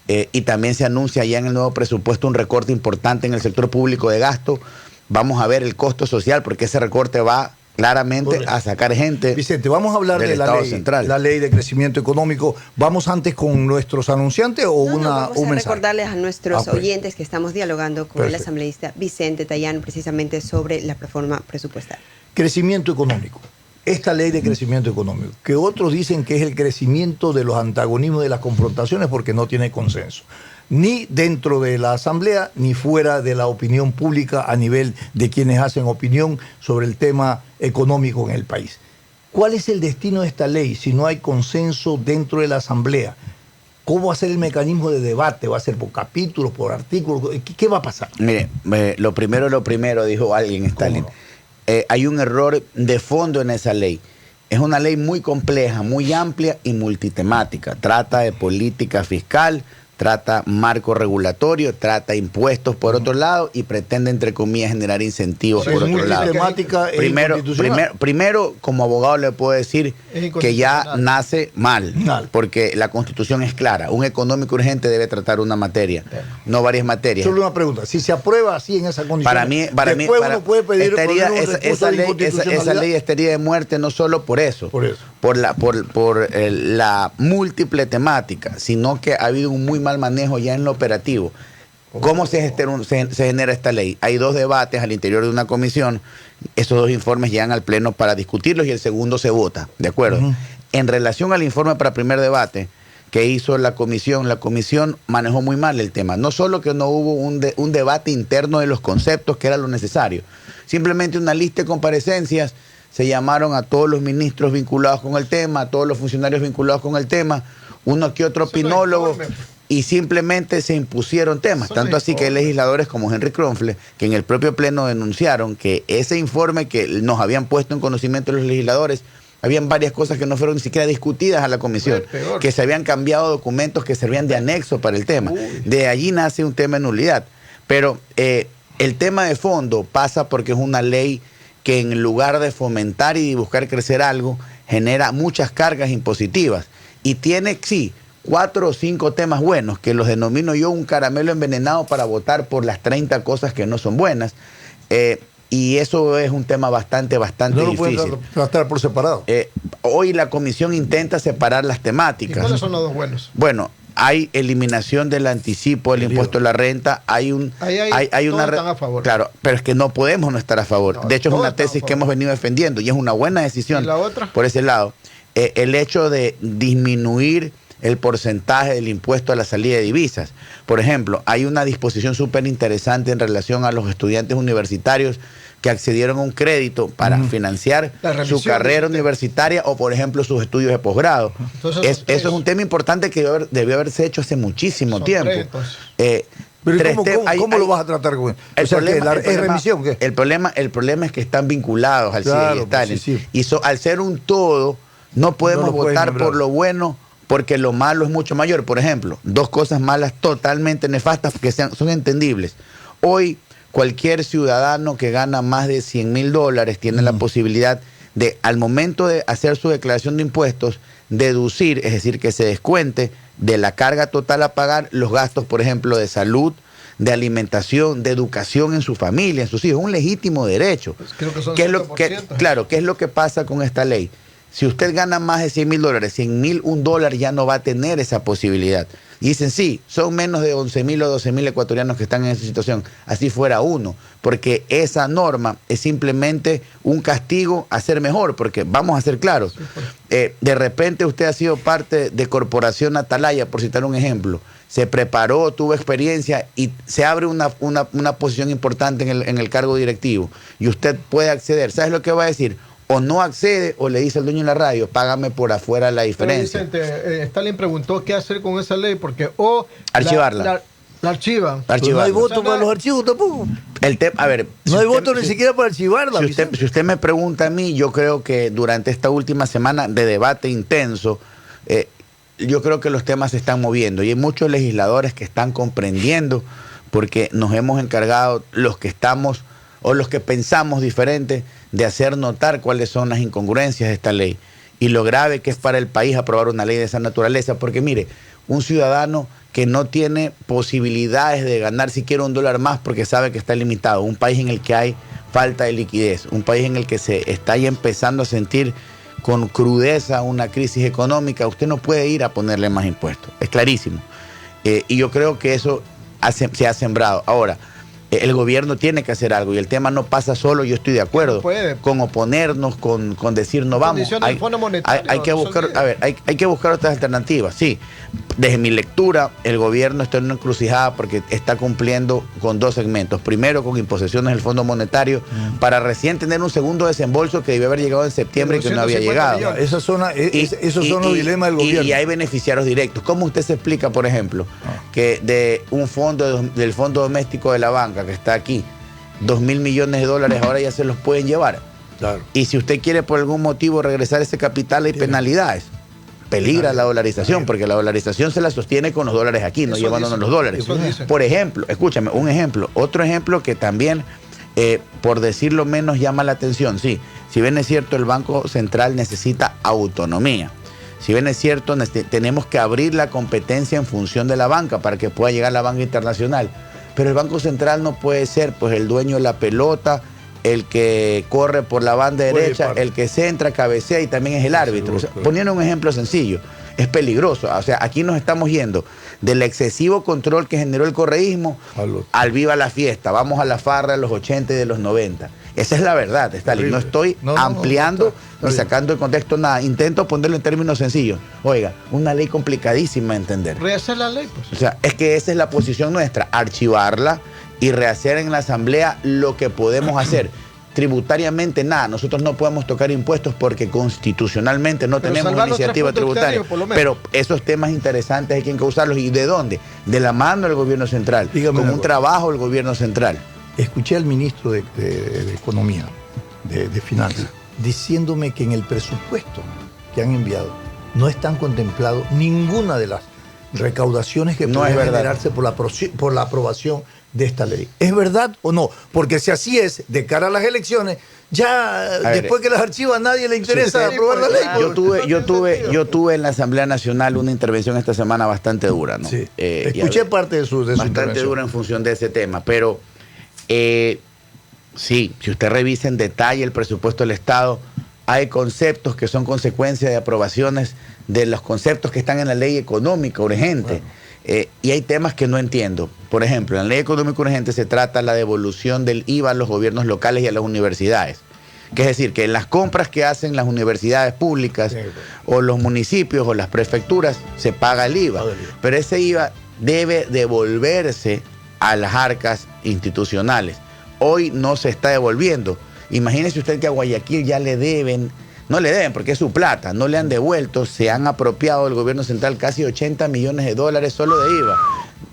y también se anuncia ya en el nuevo presupuesto un recorte importante en el sector público de gasto. Vamos a ver el costo social, porque ese recorte va claramente a sacar gente. Vicente, vamos a hablar de la ley de crecimiento económico. ¿Vamos antes con nuestros anunciantes o vamos a un mensaje? Recordarles a nuestros oyentes que estamos dialogando con el asambleísta Vicente Tayano precisamente sobre la reforma presupuestaria. Crecimiento económico. Esta ley de crecimiento económico, que otros dicen que es el crecimiento de los antagonismos, de las confrontaciones, porque no tiene consenso, ni dentro de la Asamblea, ni fuera de la opinión pública a nivel de quienes hacen opinión sobre el tema económico en el país. ¿Cuál es el destino de esta ley si no hay consenso dentro de la Asamblea? ¿Cómo va a ser el mecanismo de debate? ¿Va a ser por capítulos, por artículos? ¿Qué va a pasar? Mire, lo primero, dijo alguien, Stalin. Hay un error de fondo en esa ley. Es una ley muy compleja, muy amplia y multitemática. Trata de política fiscal, trata marco regulatorio, trata impuestos por otro lado y pretende, entre comillas, generar incentivos por otro lado. Primero, como abogado le puedo decir que ya nace mal, porque la Constitución es clara. Un económico urgente debe tratar una materia, no varias materias. Solo una pregunta, si se aprueba así en esa condición, uno puede pedir esa ley estaría de muerte no solo por eso, por la múltiple temática, sino que ha habido un muy mal manejo ya en lo operativo. ¿Cómo se genera esta ley? Hay 2 debates al interior de una comisión. Esos 2 informes llegan al pleno para discutirlos y el segundo se vota, ¿de acuerdo? En relación al informe para primer debate que hizo la comisión manejó muy mal el tema. No solo que no hubo un debate interno de los conceptos, que era lo necesario, simplemente una lista de comparecencias. Se llamaron a todos los ministros vinculados con el tema, a todos los funcionarios vinculados con el tema, uno que otro opinólogo, y simplemente se impusieron temas. Tanto así que hay legisladores como Henry Kronfle, que en el propio pleno denunciaron que ese informe que nos habían puesto en conocimiento los legisladores, habían varias cosas que no fueron ni siquiera discutidas a la comisión, que se habían cambiado documentos que servían de anexo para el tema. De allí nace un tema de nulidad. Pero el tema de fondo pasa porque es una ley que en lugar de fomentar y buscar crecer algo, genera muchas cargas impositivas. Y tiene, sí, 4 o 5 temas buenos, que los denomino yo un caramelo envenenado para votar por las 30 cosas que no son buenas. Y eso es un tema bastante difícil. Puede tratar por separado. Hoy la comisión intenta separar las temáticas. ¿Y cuáles son los 2 buenos? Bueno, hay eliminación del anticipo del impuesto a la renta, hay una están a favor. Claro, pero es que no podemos no estar a favor. De hecho, es una tesis que hemos venido defendiendo y es una buena decisión. ¿Y la otra? Por ese lado. El hecho de disminuir el porcentaje del impuesto a la salida de divisas. Por ejemplo, hay una disposición súper interesante en relación a los estudiantes universitarios que accedieron a un crédito para financiar su carrera universitaria o, por ejemplo, sus estudios de posgrado. Eso es un tema importante que debió haberse hecho hace muchísimo tiempo. Pero ¿cómo lo vas a tratar con ¿Es remisión? ¿Qué? El problema es que están vinculados al CIE y Stalin. Y al ser un todo, no podemos votar por lo bueno porque lo malo es mucho mayor. Por ejemplo, 2 cosas malas totalmente nefastas que son entendibles. Hoy, cualquier ciudadano que gana más de $100,000 tiene la posibilidad de, al momento de hacer su declaración de impuestos, deducir, es decir, que se descuente de la carga total a pagar los gastos, por ejemplo, de salud, de alimentación, de educación en su familia, en sus hijos. Un legítimo derecho. Pues creo que son ¿Qué es lo que pasa con esta ley? Si usted gana más de 100 mil dólares, 100 mil, $1 ya no va a tener esa posibilidad. Y dicen, sí, son menos de 11 mil o 12 mil ecuatorianos que están en esa situación. Así fuera uno, porque esa norma es simplemente un castigo a ser mejor, porque vamos a ser claros, de repente usted ha sido parte de Corporación Atalaya, por citar un ejemplo, se preparó, tuvo experiencia y se abre una posición importante en el cargo directivo y usted puede acceder. ¿Sabes lo que va a decir? O no accede o le dice al dueño en la radio, págame por afuera la diferencia. Pero Vicente, Stalin preguntó qué hacer con esa ley porque archivarla. La archivan. Pero no hay voto para los archivos tampoco. A ver, no hay voto ni siquiera para archivarla. Si usted me pregunta a mí, yo creo que durante esta última semana de debate intenso, yo creo que los temas se están moviendo y hay muchos legisladores que están comprendiendo porque nos hemos encargado los que estamos o los que pensamos diferente de hacer notar cuáles son las incongruencias de esta ley y lo grave que es para el país aprobar una ley de esa naturaleza, porque mire, un ciudadano que no tiene posibilidades de ganar siquiera $1 más porque sabe que está limitado, un país en el que hay falta de liquidez, un país en el que se está ya empezando a sentir con crudeza una crisis económica, usted no puede ir a ponerle más impuestos, es clarísimo. Y yo creo que eso se ha sembrado. Ahora, el gobierno tiene que hacer algo y el tema no pasa solo, yo estoy de acuerdo con oponernos, con decir no vamos. Hay que buscar otras alternativas, sí. Desde mi lectura, el gobierno está en una encrucijada porque está cumpliendo con dos segmentos. Primero, con imposiciones del Fondo Monetario para recién tener un segundo desembolso que debió haber llegado en septiembre y que no había llegado. Esos son los dilemas del gobierno. Y hay beneficiarios directos. ¿Cómo usted se explica, por ejemplo, que de un fondo del Fondo Doméstico de la Banca que está aquí, 2.000 millones de dólares ahora ya se los pueden llevar? Claro. Y si usted quiere por algún motivo regresar ese capital, hay penalidades. Peligra la dolarización, porque la dolarización se la sostiene con los dólares aquí, no llevándonos los dólares. Por ejemplo, escúchame, un ejemplo. Otro ejemplo que también, por decirlo menos, llama la atención. Sí, si bien es cierto, el Banco Central necesita autonomía. Si bien es cierto, tenemos que abrir la competencia en función de la banca para que pueda llegar la banca internacional. Pero el Banco Central no puede ser pues el dueño de la pelota, el que corre por la banda derecha, el que centra, cabecea y también es el árbitro. O sea, poniendo un ejemplo sencillo, es peligroso. O sea, aquí nos estamos yendo del excesivo control que generó el correísmo al viva la fiesta. Vamos a la farra de los 80 y de los 90. Esa es la verdad, Stalin. No estoy ampliando ni sacando de contexto nada. Intento ponerlo en términos sencillos. Oiga, una ley complicadísima de entender. Rehacer la ley, pues. O sea, es que esa es la posición nuestra, archivarla y rehacer en la Asamblea lo que podemos hacer. Tributariamente nada, nosotros no podemos tocar impuestos porque constitucionalmente no tenemos una iniciativa tributaria. Pero esos temas interesantes hay que causarlos. ¿Y de dónde? De la mano del gobierno central, con un trabajo del gobierno central. Escuché al ministro de Economía, de Finanzas, diciéndome que en el presupuesto que han enviado no están contemplados ninguna de las recaudaciones que pueden generarse por la aprobación de esta ley. ¿Es verdad o no? Porque si así es, de cara a las elecciones, ya después que las archivas a nadie le interesa aprobar la ley. Yo tuve en la Asamblea Nacional una intervención esta semana bastante dura, ¿no? Sí. Escuché parte de su bastante dura en función de ese tema, pero sí, si usted revisa en detalle el presupuesto del Estado, hay conceptos que son consecuencia de aprobaciones de los conceptos que están en la ley económica urgente. Y hay temas que no entiendo. Por ejemplo, en la ley económica urgente se trata la devolución del IVA a los gobiernos locales y a las universidades. Que es decir, que en las compras que hacen las universidades públicas o los municipios o las prefecturas se paga el IVA. Pero ese IVA debe devolverse a las arcas institucionales. Hoy no se está devolviendo. Imagínese usted que a Guayaquil ya le deben, no le deben porque es su plata, no le han devuelto, se han apropiado del gobierno central casi 80 millones de dólares solo de IVA.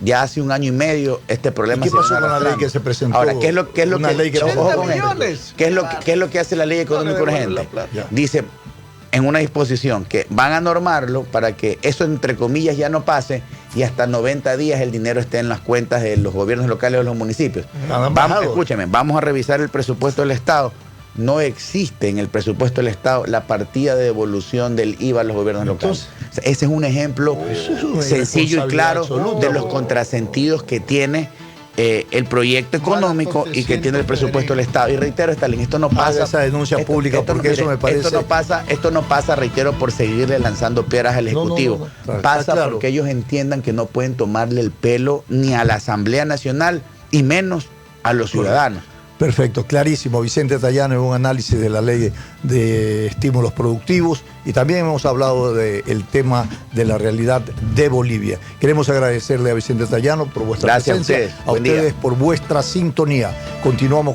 Ya hace 1 año y medio este problema. ¿Y qué pasó con la ley que se presentó? Ahora, ¿qué es lo que hace la ley económica urgente? Dice en una disposición que van a normarlo para que eso entre comillas ya no pase y hasta 90 días el dinero esté en las cuentas de los gobiernos locales o los municipios. Escúcheme, vamos a revisar el presupuesto del Estado. No existe en el presupuesto del Estado la partida de devolución del IVA a los gobiernos locales. O sea, ese es un ejemplo sencillo y claro de los contrasentidos que tiene el proyecto económico y que tiene el presupuesto del Estado. Y reitero, Stalin, esto no pasa. Esa denuncia pública, porque eso me parece. Esto no pasa, reitero, por seguirle lanzando piedras al Ejecutivo. Pasa porque ellos entiendan que no pueden tomarle el pelo ni a la Asamblea Nacional y menos a los ciudadanos. Perfecto, clarísimo. Vicente Tallano en un análisis de la ley de estímulos productivos y también hemos hablado del tema de la realidad de Bolivia. Queremos agradecerle a Vicente Tallano por vuestra presencia, a ustedes. A ustedes por vuestra sintonía. Continuamos con